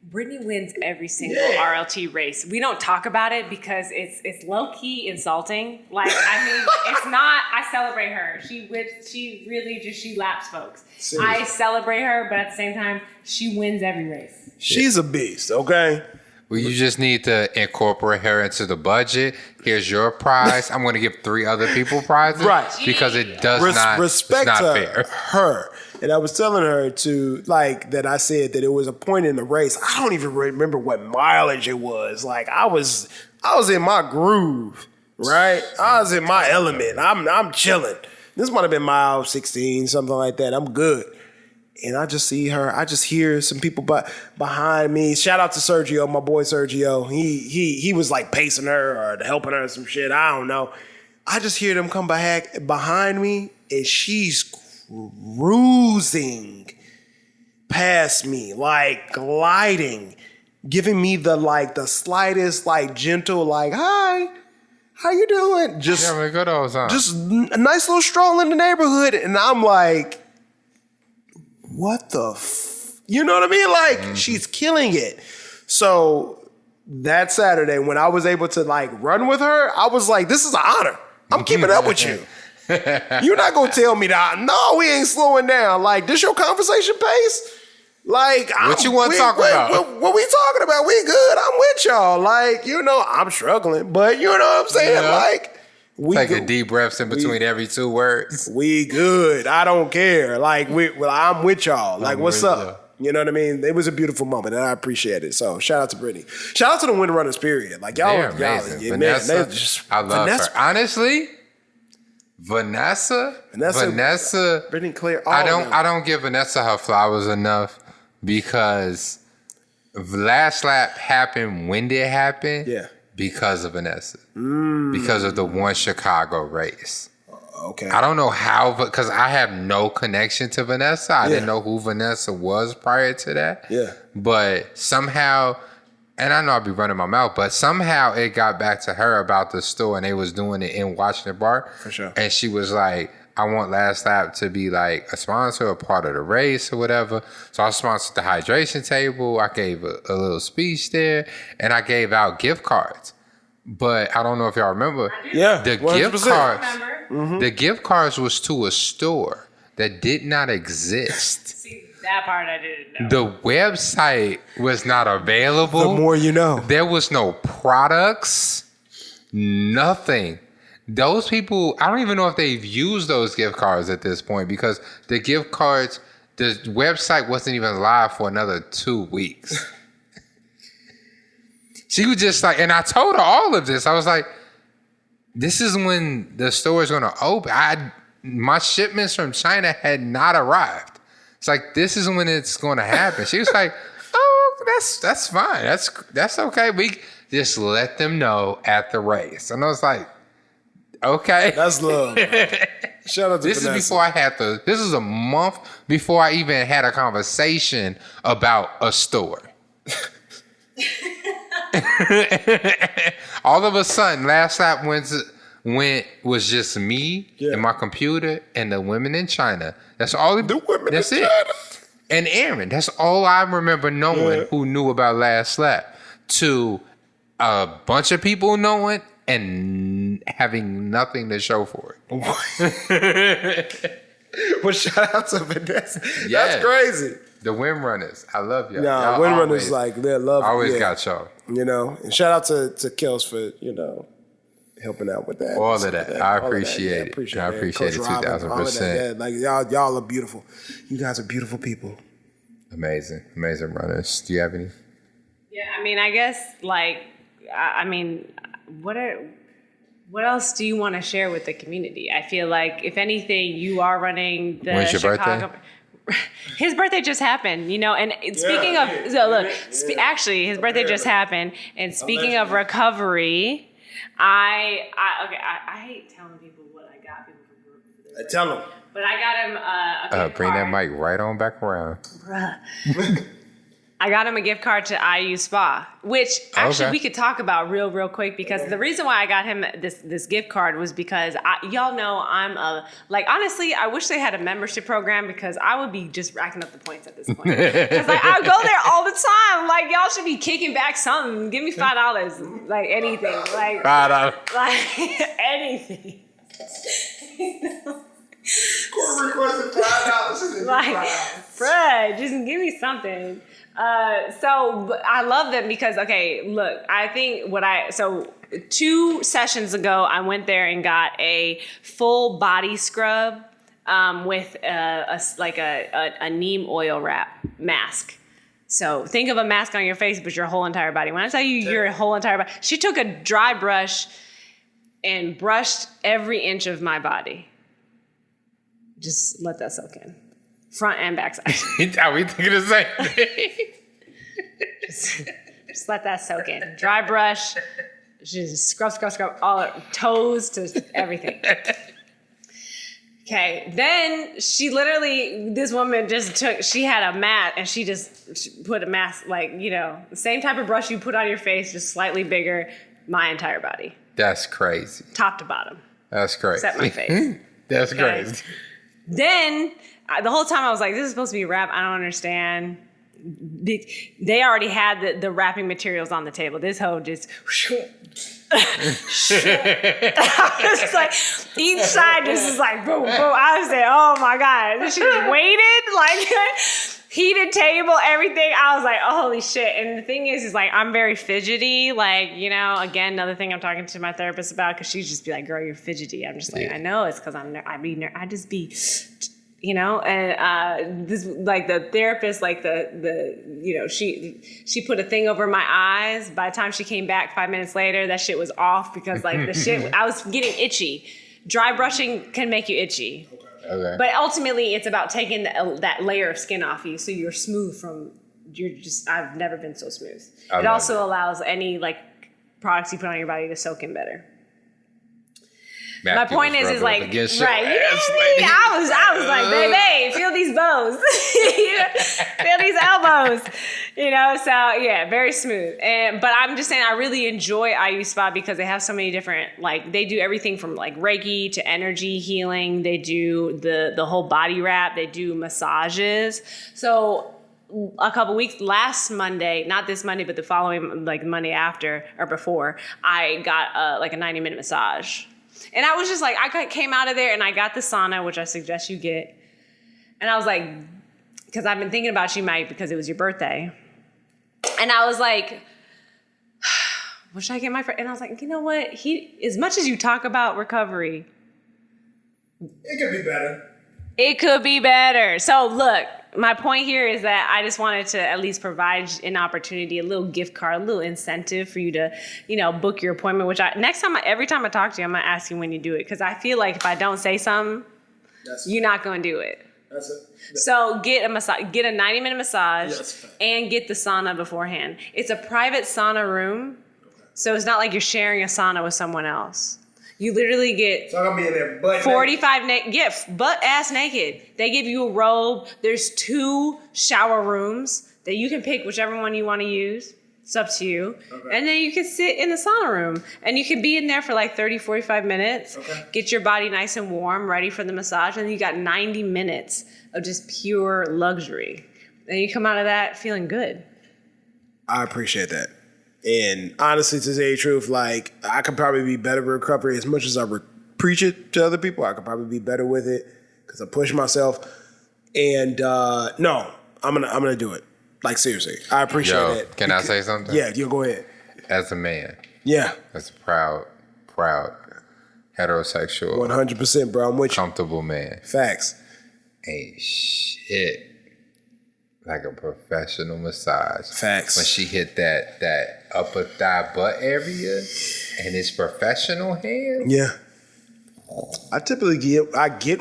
Brittany wins every single RLT race. We don't talk about it because it's low-key insulting. Like, it's not, I celebrate her. She laps folks. Seriously. I celebrate her, but at the same time, she wins every race. She's a beast, okay? Well, you just need to incorporate her into the budget. Here's your prize. I'm going to give 3 other people prizes. Right. Because it does not, respect it's not fair. Her. And I was telling her that I said that it was a point in the race. I don't even remember what mileage it was. Like, I was in my groove, right? I was in my element. I'm chilling. This might have been mile 16, something like that. I'm good. And I just see her. I just hear some people behind me. Shout out to Sergio, my boy Sergio. He was like pacing her or helping her some shit. I don't know. I just hear them come back behind me, and she's cruising past me, like gliding, giving me the slightest, like, gentle, like, hi. how you doing? Just Yeah, good old time. just a nice little stroll in the neighborhood. And I'm like, what the you know what I mean? Like, she's killing it. So that Saturday, when I was able to like run with her, I was like, this is an honor. I'm keeping up with you. You're not gonna tell me that. No, we ain't slowing down. Like, this your conversation pace? Like, what you want to talk about? What we talking about? We good. I'm with y'all. Like, you know, I'm struggling, but you know what I'm saying? Yeah. Like, we Take good. a deep breaths in between every two words. We good. I don't care. Like, I'm with y'all. Like, what's with up? You know what I mean? It was a beautiful moment, and I appreciate it. So, shout out to Brittany. Shout out to the Windrunners, period. Like, y'all, They're amazing. yeah, Vanessa, man, I love Vanessa, her. Honestly, Vanessa, Brittany Claire. I don't give Vanessa her flowers enough because last lap happened when did it happen? Yeah. Because of Vanessa. Because of the one Chicago race. Okay. I don't know how, because I have no connection to Vanessa. I didn't know who Vanessa was prior to that. Yeah. But somehow, and I know I'll be running my mouth, but somehow it got back to her about the store, and they was doing it in Washington Park. For sure. And she was like, I want Last Lap to be like a sponsor, a part of the race or whatever. So I sponsored the hydration table. I gave a little speech there, and I gave out gift cards. But I don't know if y'all remember. Yeah. The 100%. gift cards. Remember? The gift cards was to a store that did not exist. See, that part I didn't know. The website was not available. The more you know. There was no products, nothing. Those people, I don't even know if they've used those gift cards at this point because the gift cards, the website wasn't even live for another 2 weeks. She was just like, and I told her all of this. I was like, this is when the store is going to open. My shipments from China had not arrived. It's like, this is when it's going to happen. She was like, oh, that's fine. That's okay. We just let them know at the race. And I was like, okay. That's love. Shout out to This Vanessa. is before this is a month before I even had a conversation about a store. All of a sudden, last lap was just me and my computer and the women in China. That's all. The women that's in it. China. And Aaron. That's all I remember knowing who knew about last lap. To a bunch of people knowing and having nothing to show for it. Well, shout out to Vanessa. Yeah. That's crazy. The Windrunners. I love y'all. Nah, Y'all Windrunners, like, they love always got y'all. You know, and shout out to Kels for, you know, helping out with that. All of that. I All of that. appreciate Yeah, it. appreciate I that. appreciate it Coach Robin, all of 2000%. that. Yeah, like, y'all are beautiful. You guys are beautiful people. Amazing runners. Do you have any? Yeah, I mean, I guess like, I mean, what else do you want to share with the community? I feel like if anything, you are running the When's your Chicago. birthday? His birthday just happened, you know. And speaking of, so look, actually, his birthday just happened. And speaking of recovery, I hate telling people what I got people for their Tell them. but I got him a gift Bring that card. mic right on back around. Bruh. I got him a gift card to IU Spa, which actually we could talk about real quick because the reason why I got him this gift card was because y'all know honestly, I wish they had a membership program because I would be just racking up the points at this point. Because like I go there all the time. Like y'all should be kicking back something. Give me $5, like anything, like $5. like anything. Court requested $5. Like, bruh, just give me something. So I love them because, okay, look, I think so 2 sessions ago, I went there and got a full body scrub with a neem oil wrap mask. So think of a mask on your face, but your whole entire body. When I tell you your whole entire body, she took a dry brush and brushed every inch of my body. Just let that soak in. Front and back side. Are we thinking the same thing? Just let that soak in. Dry brush. Just scrub, all her toes to everything. Okay. Then this woman she had a mat and she put a mask, like, you know, the same type of brush you put on your face, just slightly bigger, my entire body. That's crazy. top to bottom. That's crazy. Except my face. That's Okay. crazy. Then the whole time I was like, this is supposed to be a wrap. I don't understand. They already had the wrapping materials on the table. This hoe just. I was like, each side just is like boom, boom. I was like, oh my God. This shit just waited, like heated table, everything. I was like, oh, holy shit. And the thing is like, I'm very fidgety. Like, you know, again, another thing I'm talking to my therapist about, because she's just be like, girl, you're fidgety. I'm just like, I know it's because I just be, you know, and this like the therapist, like the you know, she put a thing over my eyes. By the time she came back 5 minutes later, that shit was off because like the shit, I was getting itchy. Dry brushing can make you itchy. Okay. But ultimately, it's about taking that layer of skin off you, so you're smooth I've never been so smooth. It also allows any like products you put on your body to soak in better. My point is like, right, you know what I mean? I was like, baby, feel these bows. Feel these elbows. You know, so yeah, very smooth. But I'm just saying, I really enjoy IU Spa because they have so many different, like, they do everything from like Reiki to energy healing. They do the whole body wrap. They do massages. So a couple weeks, last Monday, not this Monday, but the following, like Monday after or before, I got like a 90-minute massage. And I was just like, came out of there and I got the sauna, which I suggest you get. And I was like, because I've been thinking about you, Mike, because it was your birthday. And I was like, what should I get my friend? And I was like, you know what? As much as you talk about recovery, It could be better. it could be better. So look, my point here is that I just wanted to at least provide an opportunity, a little gift card, a little incentive for you to, you know, book your appointment, which every time I talk to you, I'm going to ask you when you do it. Because I feel like if I don't say something, you're not going to do it. That's it. So get a 90-minute massage and get the sauna beforehand. It's a private sauna room. So it's not like you're sharing a sauna with someone else. You literally get So I'm gonna be in there butt 45 butt ass naked. They give you a robe. There's 2 shower rooms that you can pick whichever one you want to use. It's up to you. Okay. And then you can sit in the sauna room and you can be in there for like 30, 45 minutes. Okay. Get your body nice and warm, ready for the massage. And you got 90 minutes of just pure luxury. And you come out of that feeling good. I appreciate that. And honestly, to say the truth, like, I could probably be better with recovery. As much as I preach it to other people, I could probably be better with it because I push myself. And no, I'm gonna do it. Like, seriously, I appreciate it. Can I say something? Yeah, you go ahead. As a man, Yeah, as a proud heterosexual, 100%, bro. I'm with you. comfortable man, Facts. ain't shit like a professional massage. Facts. When she hit that upper thigh butt area and it's professional hands. Yeah. I typically get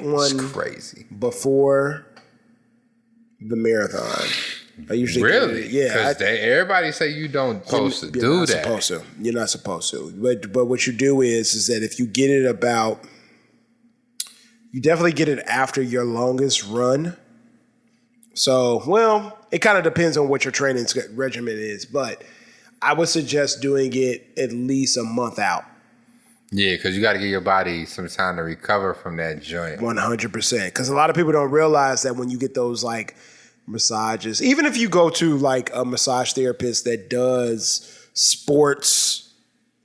one It's crazy. before the marathon. I usually Really? yeah. Because everybody say you don't supposed to do not that. Supposed to. You're not supposed to. But what you do is that if you get it you definitely get it after your longest run. So, well, it kind of depends on what your training regimen is, but I would suggest doing it at least a month out. Yeah, because you got to give your body some time to recover from that joint. 100%. Because a lot of people don't realize that when you get those like massages, even if you go to like a massage therapist that does sports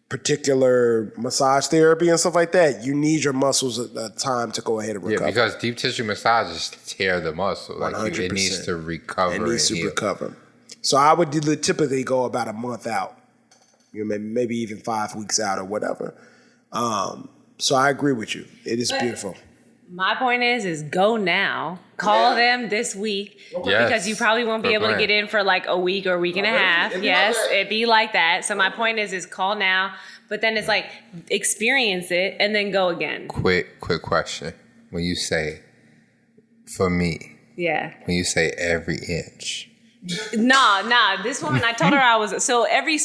particular massage therapy and stuff like that, you need your muscles time to go ahead and recover. Yeah, because deep tissue massages tear the muscle. Like 100%. it needs to recover. It needs and to heal. recover. So I would typically go about a month out, you know, maybe even 5 weeks out or whatever. So I agree with you. It is beautiful. My point is go now. Call them this week because you probably won't be able to get in for like a week or a week and a half. Yes, it'd be like that. So my point is call now, but then it's like experience it and then go again. Quick question. When you say, for me, when you say every inch. Nah. This woman, I told her I was, so every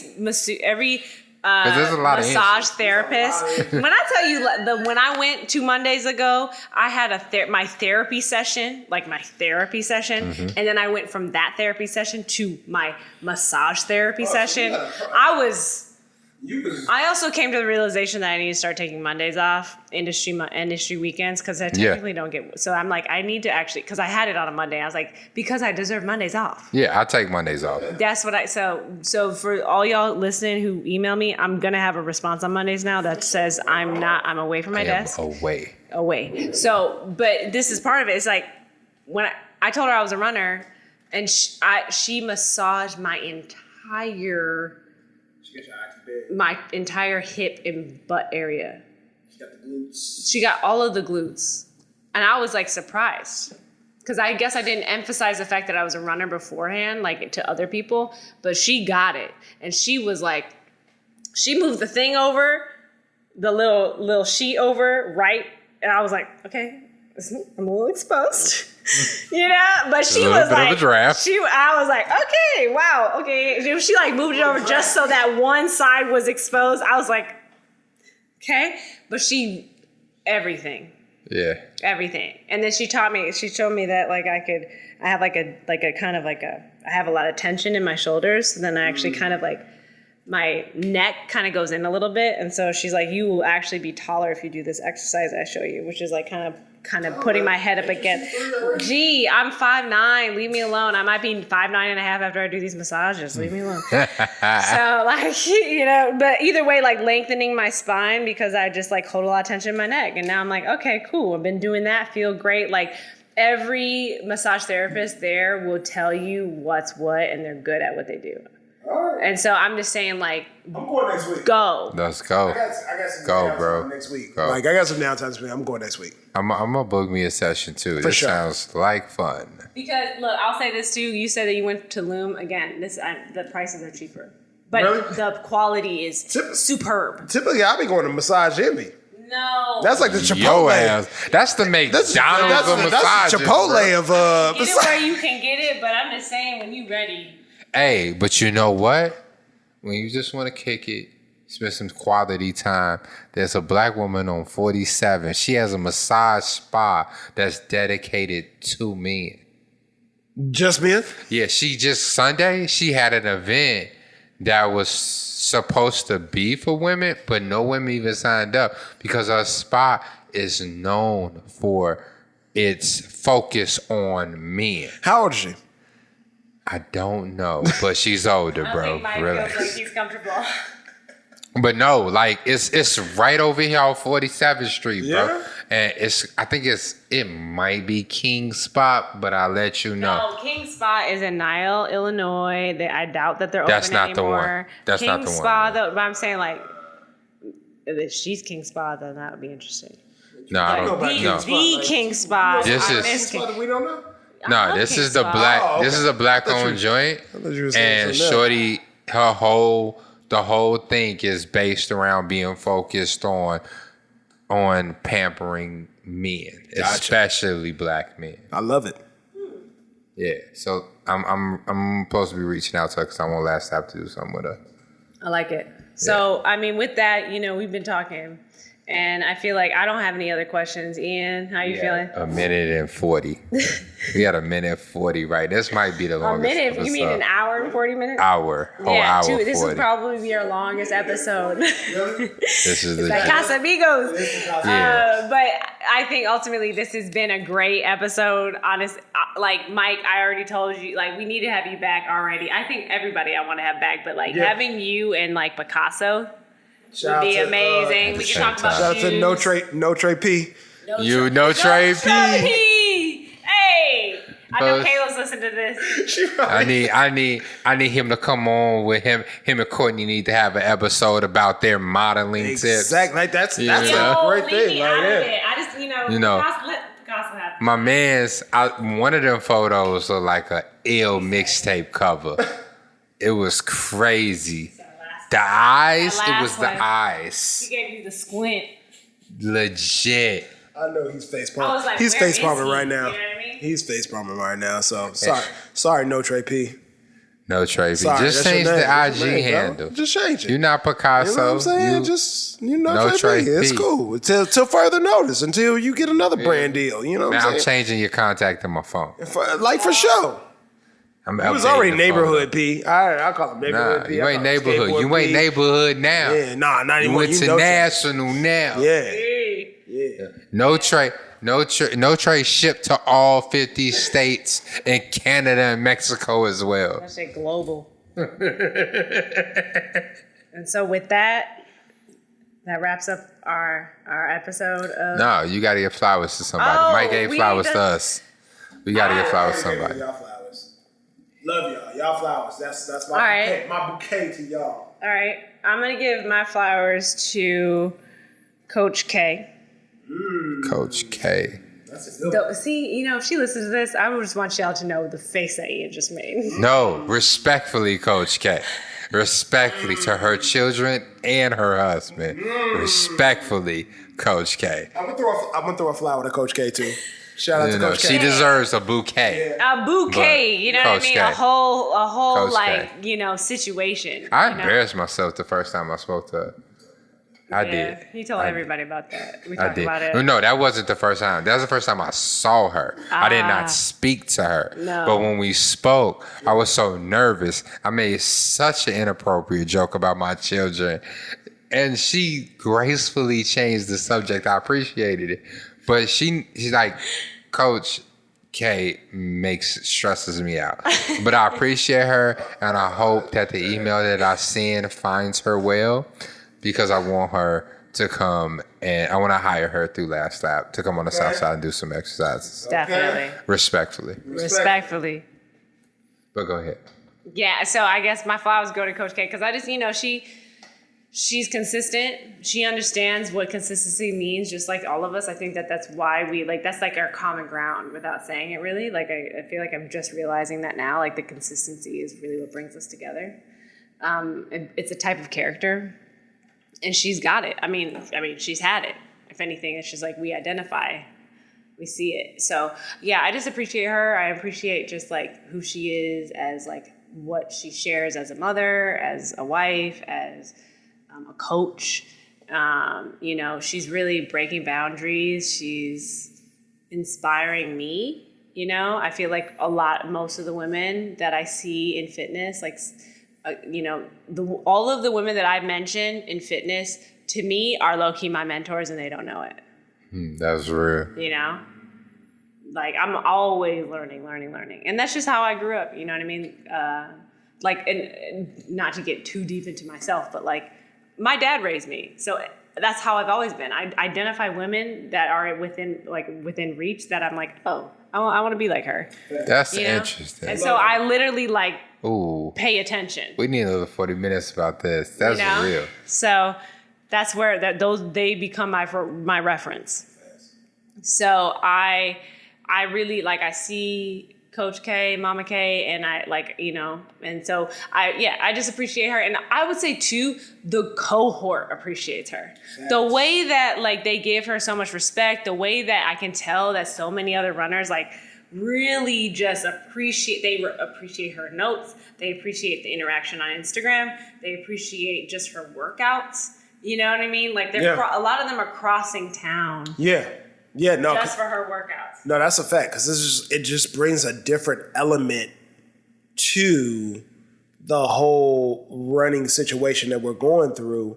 there's a lot massage therapist. When I tell you, when I went 2 Mondays ago, I had my therapy session, and then I went from that therapy session to my massage therapy session. I was I also came to the realization that I need to start taking Mondays off, industry weekends, because I technically don't get. So I'm like, I need to actually, because I had it on a Monday. I was like, because I deserve Mondays off. Yeah, I take Mondays off. That's what so for all y'all listening who email me, I'm gonna have a response on Mondays now that says I'm away from my desk. Away. So, but this is part of it. It's like when I told her I was a runner, and she massaged my entire hip and butt area. She got the glutes. She got all of the glutes. And I was like surprised. Because I guess I didn't emphasize the fact that I was a runner beforehand, like to other people. But she got it. And she was like, she moved the thing over, the little sheet over, right? And I was like, okay, I'm a little exposed. You know, but she was like, I was like, okay, wow, okay. She like moved it over just so that one side was exposed. I was like, okay, but everything. Yeah. Everything. And then she showed me that like I have I have a lot of tension in my shoulders. So then I actually kind of like, my neck kind of goes in a little bit. And so she's like, you will actually be taller if you do this exercise I show you, which is like kind of putting my head up against. Gee, I'm 5'9". Leave me alone. I might be 5'9" and a half after I do these massages. Leave me alone. So like, you know, but either way, like lengthening my spine because I just like hold a lot of tension in my neck. And now I'm like, okay, cool. I've been doing that. Feel great. Like every massage therapist there will tell you what's what, and they're good at what they do. And so I'm just saying, like, I'm going next week. Go. Let's go. I got some go, bro. next week. Go. Like, I got some downtime this week. I'm going next week. I'm gonna book me a session too. This sounds like fun. Because look, I'll say this too. You said that you went to Loom again. The prices are cheaper, but really? The quality is superb. Typically, I'll be going to Massage Envy. No, that's like the Chipotle. Yo ass. That's the McDonald's of massages. That's the Chipotle of get it where you can get it, but I'm just saying when you ready. Hey, but you know what? When you just want to kick it, spend some quality time. There's a black woman on 47. She has a massage spa that's dedicated to men. Just men? Yeah, Sunday, she had an event that was supposed to be for women, but no women even signed up because her spa is known for its focus on men. How old is she? I don't know, but she's older, bro. I think Mike feels like he's comfortable. But no, like it's right over here on 47th Street, bro. Yeah? And I think it might be King's Spot, but I'll let you know. No, King's Spot is in Niles, Illinois. I doubt that they're That's open not anymore. That's King's not the one. Spa, though, but I'm saying like, if she's King's Spa, then that would be interesting. No, I don't know. The King's Spa. This is King's Spot that we don't know? No, this is the black. Oh, okay. This is a black-owned joint, and shorty, the whole thing is based around being focused on pampering men, especially black men. I love it. Yeah, so I'm supposed to be reaching out to her because I want last have to do something with her. I like it. So I mean, with that, you know, we've been talking. And I feel like I don't have any other questions. Ian, how you feeling? A minute and 40. We got a minute and 40, right? This might be the longest. A minute? Episode. You mean an hour and 40 minutes? Hour. Yeah, hour. This will probably be our longest episode. This is the Casamigos. Yeah. But I think ultimately this has been a great episode. Honest, like Mike, I already told you, like we need to have you back already. I think everybody I want to have back, but like having you and like Picasso. Would be amazing. We can talk about shout out to No Trey P. No Trey P. Hey, I know Kayla's listening to this. I need him to come on with him. Him and Courtney need to have an episode about their modeling tips. Exactly. Like that's a great thing. Like, I just let Picasso have my man's one of them photos are like a ill mixtape cover. It was crazy. The eyes, it was the eyes. He gave you the squint. Legit. I know he's face palming. Like, he's face palming right now. You know what I mean? He's face palming right now. So sorry, No Trey P. No Trey P. Just change the IG handle. Just change it. You're not Picasso. You know what I'm saying? Just No Trey P. It's cool. Till further notice. Until you get another brand deal. You know what I'm saying? I'm changing your contact in my phone. For sure. He was already neighborhood P. I call him neighborhood P. You ain't neighborhood. You ain't neighborhood now. Yeah, not anymore. You international now. Yeah. No trade shipped to all 50 states and Canada and Mexico as well. That shit global. And so with that wraps up our episode of. No, you gotta give flowers to somebody. Mike gave flowers to us. We gotta give flowers to somebody. Y'all flowers. Love y'all. Y'all flowers. That's my bouquet to y'all. All right. I'm gonna give my flowers to Coach K. Coach K. That's a good one. See, if she listens to this, I would just want y'all to know the face that Ian just made. No, respectfully, Coach K. Respectfully to her children and her husband. Respectfully, Coach K. I'm gonna throw a flower to Coach K too. Shout out to Coach K. She deserves a bouquet. Yeah. A bouquet, you know what I mean? K. A whole Coach like, situation. I embarrassed myself the first time I spoke to her. I did. He told everybody about that. We I talked did. about it. No, that wasn't the first time. That was the first time I saw her. I did not speak to her. No. But when we spoke, I was so nervous. I made such an inappropriate joke about my children. And she gracefully changed the subject. I appreciated it. But she's like, Coach K stresses me out. But I appreciate her, and I hope that the email that I send finds her well, because I want her to come, and I want to hire her through Last Lap to come on the South Side and do some exercises. Definitely. Respectfully. But go ahead. Yeah, so I guess my flowers go to Coach K because I just, she's consistent. She understands what consistency means, just like all of us. I think that's why that's like our common ground without saying it really. Like, I feel like I'm just realizing that now, like the consistency is really what brings us together. It's a type of character, and she's got it. I mean, she's had it. If anything, it's just like we identify, we see it. So yeah, I just appreciate her. I appreciate just like who she is, as like what she shares as a mother, as a wife, as a coach. She's really breaking boundaries. She's inspiring me. I feel like most of the women that I see in fitness, like, all of the women that I've mentioned in fitness, to me, are low-key my mentors, and they don't know it. That's real. Like, I'm always learning. And that's just how I grew up, you know what I mean? And not to get too deep into myself, but like, my dad raised me. So that's how I've always been. I identify women that are within reach that I'm like, oh, I want to be like her. That's interesting. And so I literally Ooh, pay attention. We need another 40 minutes about this. That's real. So that's where they become my reference. So I really I see Coach K, Mama K, and and so I just appreciate her. And I would say too, the cohort appreciates her. Yes. The way that they give her so much respect, the way that I can tell that so many other runners really just appreciate her notes. They appreciate the interaction on Instagram. They appreciate just her workouts. You know what I mean? A lot of them are crossing town. Yeah. Yeah, no. Just for her workouts. No, that's a fact, because it just brings a different element to the whole running situation that we're going through,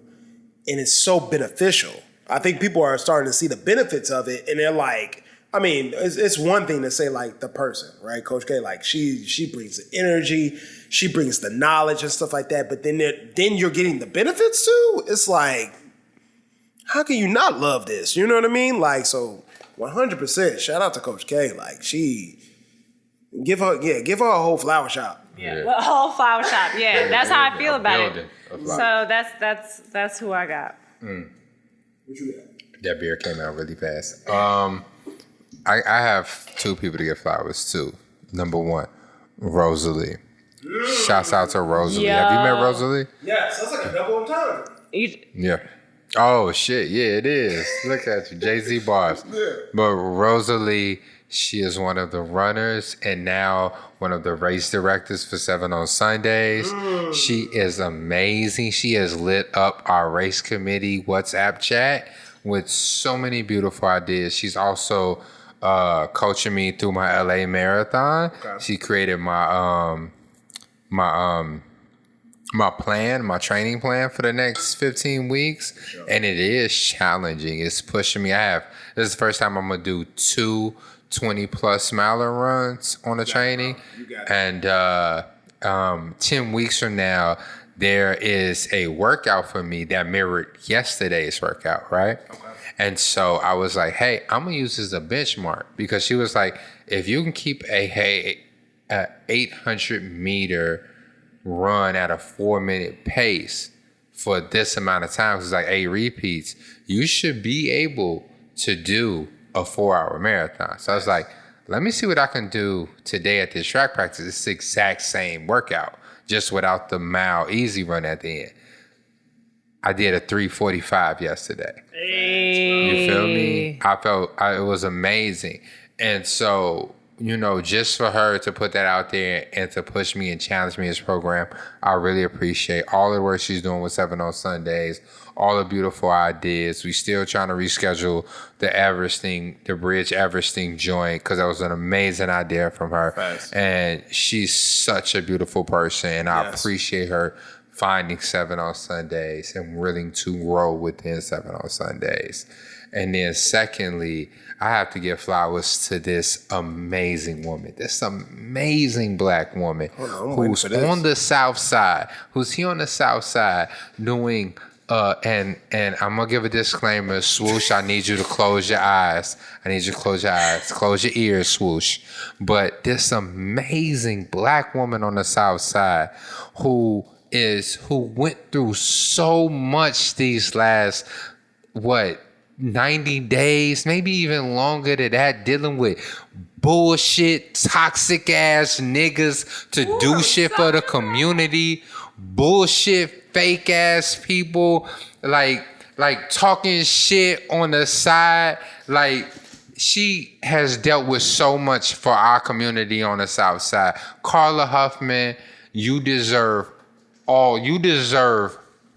and it's so beneficial. I think people are starting to see the benefits of it, and they're like, it's one thing to say the person, right? Coach K, she brings the energy, she brings the knowledge and stuff like that, but then you're getting the benefits too. It's like, how can you not love this? You know what I mean? 100%. Shout out to Coach K. She give her a whole flower shop. Yeah. Well, a whole flower shop. Yeah, that's how I feel about it. So that's who I got. What you got? That beer came out really fast. I have two people to give flowers to. Number one, Rosalie. Shouts out to Rosalie. Yo. Have you met Rosalie? Yeah, sounds like a double entendre. Yeah. Oh, shit. Yeah, it is. Look at you. Jay-Z bars. Yeah. But Rosalie, she is one of the runners and now one of the race directors for 7 on Sundays. She is amazing. She has lit up our race committee WhatsApp chat with so many beautiful ideas. She's also coaching me through my LA marathon. Okay. She created my my plan, my training plan for the next 15 weeks. Sure. And it is challenging. It's pushing me. This is the first time I'm going to do 2 20-plus miler runs on the training. You got it. And 10 weeks from now, there is a workout for me that mirrored yesterday's workout, right? Okay. And so I was like, hey, I'm going to use this as a benchmark, because she was like, if you can keep a 800-meter run at a 4-minute pace for this amount of time, it's like 8 repeats, you should be able to do a 4-hour marathon. So I was like, let me see what I can do today at this track practice. It's the exact same workout, just without the mile easy run at the end. I did a 3:45 yesterday. Hey. You feel me? It was amazing. And so, you know, just for her to put that out there and to push me and challenge me in this program, I really appreciate all the work she's doing with 7 on Sundays, all the beautiful ideas. We still trying to reschedule the Bridge Everesting joint, because that was an amazing idea from her. Thanks. And she's such a beautiful person, and I appreciate her finding 7 on Sundays and willing to roll within 7 on Sundays. And then secondly, I have to give flowers to this amazing woman, this amazing black woman who's on the South Side, who's here on the South Side doing, and I'm going to give a disclaimer, Swoosh, I need you to close your eyes. I need you to close your eyes, close your ears, Swoosh. But this amazing black woman on the South Side who went through so much these last, 90 days, maybe even longer than that, dealing with bullshit, toxic ass niggas to do shit for the community, bullshit, fake ass people, like talking shit on the side. Like, she has dealt with so much for our community on the South Side. Carla Huffman, you deserve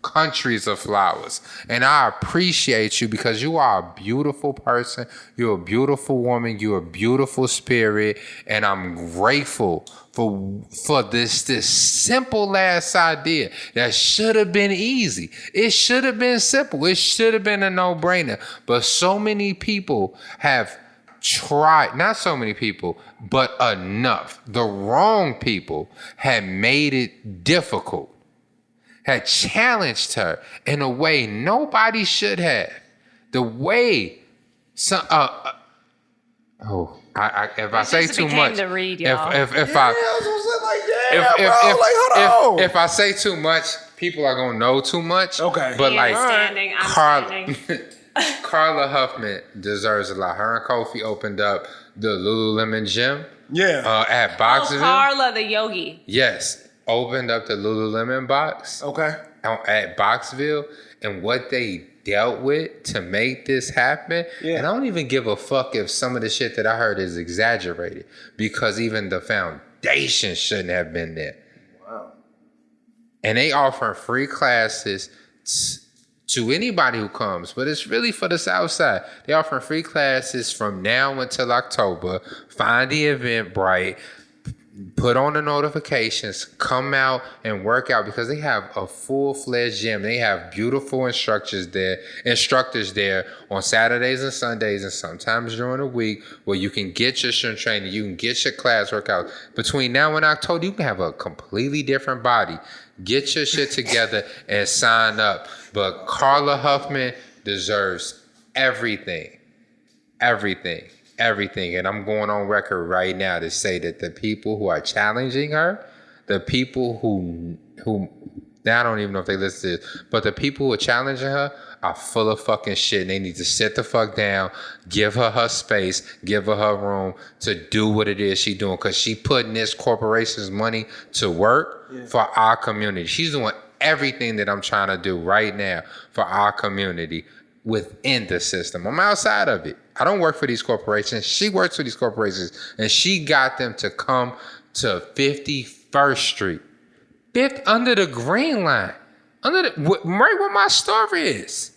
countries of flowers. And I appreciate you, because you are a beautiful person. You're a beautiful woman. You're a beautiful spirit. And I'm grateful for this simple ass idea that should have been easy. It should have been simple. It should have been a no-brainer. But so many people have tried, not so many people, but enough. The wrong people had made it difficult, had challenged her in a way nobody should have. The way some if I say too much, if I say too much, people are gonna know too much. Okay, but like Carla Huffman deserves a lot. Her and Kofi opened up the Lululemon gym. Yeah, at Boxville. Carla the yogi. Yes. Opened up the Lululemon box. Okay. At Boxville, and what they dealt with to make this happen. Yeah. And I don't even give a fuck if some of the shit that I heard is exaggerated, because even the foundation shouldn't have been there. Wow. And they offer free classes to anybody who comes, but it's really for the South Side. They offer free classes from now until October. Find the Eventbrite. Put on the notifications, come out and work out, because they have a full-fledged gym. They have beautiful instructors there on Saturdays and Sundays, and sometimes during the week, where you can get your strength training, you can get your class workout. Between now and October, you can have a completely different body. Get your shit together and sign up. But Carla Huffman deserves everything. And I'm going on record right now to say that the people who are challenging her, the people who I don't even know if they listen to this, but the people who are challenging her are full of fucking shit, and they need to sit the fuck down, give her space, give her room to do what it is she's doing, because she putting this corporation's money to work for our community. She's doing everything that I'm trying to do right now for our community within the system. I'm outside of it. I don't work for these corporations. She works for these corporations, and she got them to come to 51st Street, under the Green Line, right where my store is.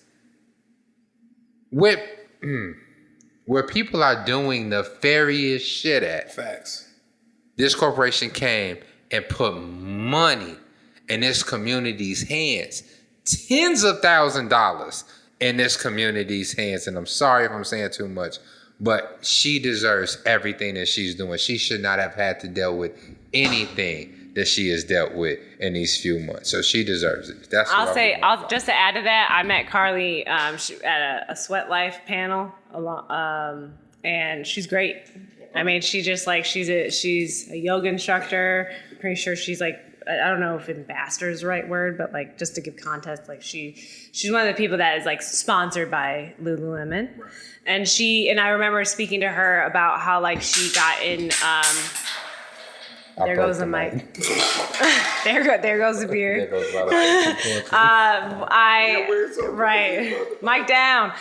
where people are doing nefarious shit at. Facts. This corporation came and put money in this community's hands, tens of $1,000s in this community's hands. And I'm sorry if I'm saying too much, but she deserves everything that she's doing. She should not have had to deal with anything that she has dealt with in these few months. So she deserves it. That's what I'll just to add to that, I met Carly at a Sweat Life panel, and she's great. I mean, she's a yoga instructor. I'm pretty sure she's like, I don't know if ambassador is the right word, but like just to give context, like she's one of the people that is like sponsored by Lululemon, and I remember speaking to her about how like she got in. There goes the mic. there goes the beer. Mic down.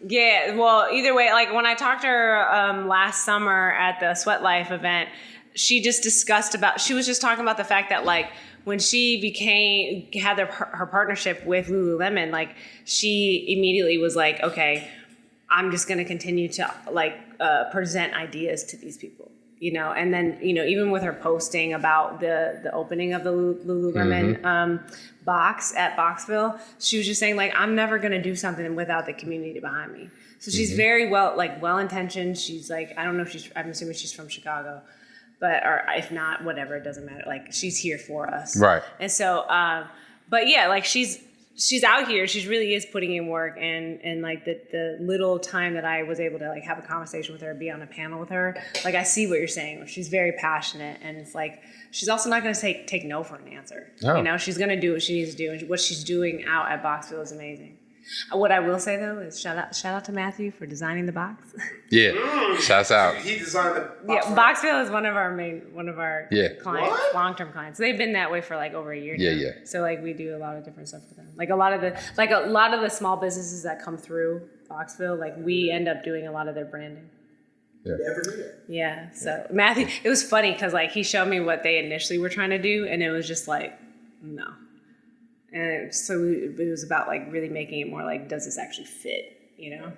Yeah, well, either way, like when I talked to her last summer at the Sweat Life event, she was just talking about the fact that like when she had her partnership with Lululemon, like she immediately was like, okay, I'm just going to continue to like present ideas to these people. You know, and then, you know, even with her posting about the opening of the Lululemon box at Boxville, she was just saying, like, I'm never going to do something without the community behind me. So she's very well-intentioned. She's like, I don't know if I'm assuming she's from Chicago, or if not, whatever, it doesn't matter. Like, she's here for us. Right. And so, but yeah, like she's out here. She really is putting in work, and like the little time that I was able to like have a conversation with her, be on a panel with her, like I see what you're saying. She's very passionate, and it's like she's also not going to take no for an answer. No. You know, she's going to do what she needs to do, and what she's doing out at Boxville is amazing. What I will say though is shout out to Matthew for designing the box. Yeah, shouts out. He designed the box. Yeah, Boxville is one of our clients, What? long-term clients. They've been that way for like over a year now. Yeah. So like we do a lot of different stuff for them. Like a lot of the small businesses that come through Boxville, like we end up doing a lot of their branding. Yeah. Never knew that. Yeah. So Matthew, it was funny because like he showed me what they initially were trying to do, and it was just like no. And so it was about like really making it more like, does this actually fit? You know,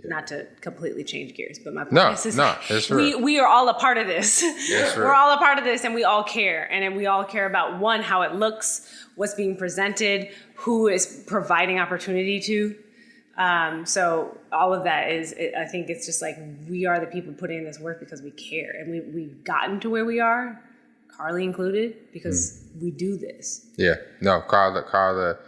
not to completely change gears, but my point is it's real. we are all a part of this. Yes, we're all a part of this, and we all care, and we all care about one, how it looks, what's being presented, who is providing opportunity to. So all of that I think it's just like we are the people putting in this work because we care, and we've gotten to where we are. Carly included, because we do this. Yeah, no, Carla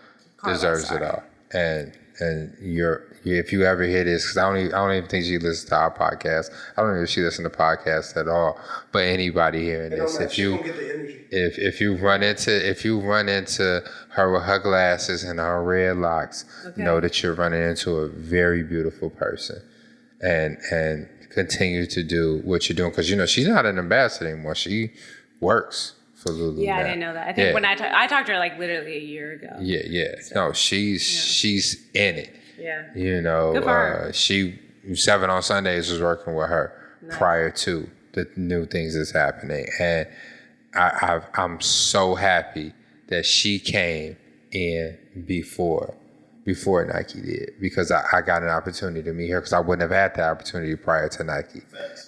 deserves it all, and if you ever hear this, because I don't even think she listens to our podcast. I don't even think she listens to podcasts at all. But anybody hearing this, if you run into her with her glasses and her red locks, know that you're running into a very beautiful person, and continue to do what you're doing, because you know she's not an ambassador anymore. She works for Lululemon. Yeah, I didn't know that. I think when I talked to her like literally a year ago. Yeah. So, no, she's in it. Yeah. You know, good for her. She 7 on Sundays was working with her prior to the new things that's happening, and I'm so happy that she came in before Nike did, because I got an opportunity to meet her, because I wouldn't have had that opportunity prior to Nike.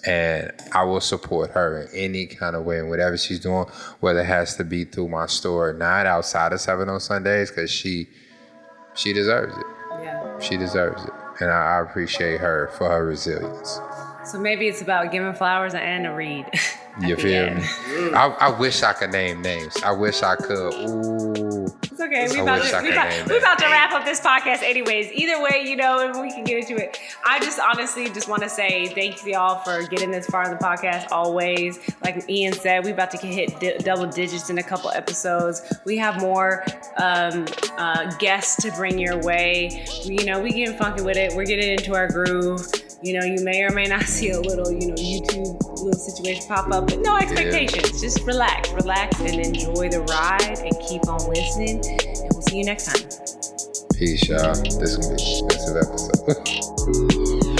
And I will support her in any kind of way, and whatever she's doing, whether it has to be through my store, not outside of 7 on Sundays, because she deserves it. Yeah. She deserves it. And I appreciate her for her resilience. So maybe it's about giving flowers and a read. You feel me? I wish I could name names. I wish I could. Ooh. It's okay. We about to wrap up this podcast anyways. Either way, you know, we can get into it. I just honestly just want to say thank y'all for getting this far in the podcast always. Like Ian said, we about to hit double digits in a couple episodes. We have more guests to bring your way. You know, we getting funky with it. We're getting into our groove. You know, you may or may not see a little, you know, YouTube little situation pop up, but no expectations. Yeah. Just relax, and enjoy the ride, and keep on listening. And we'll see you next time. Peace, y'all. This is going to be an expensive episode.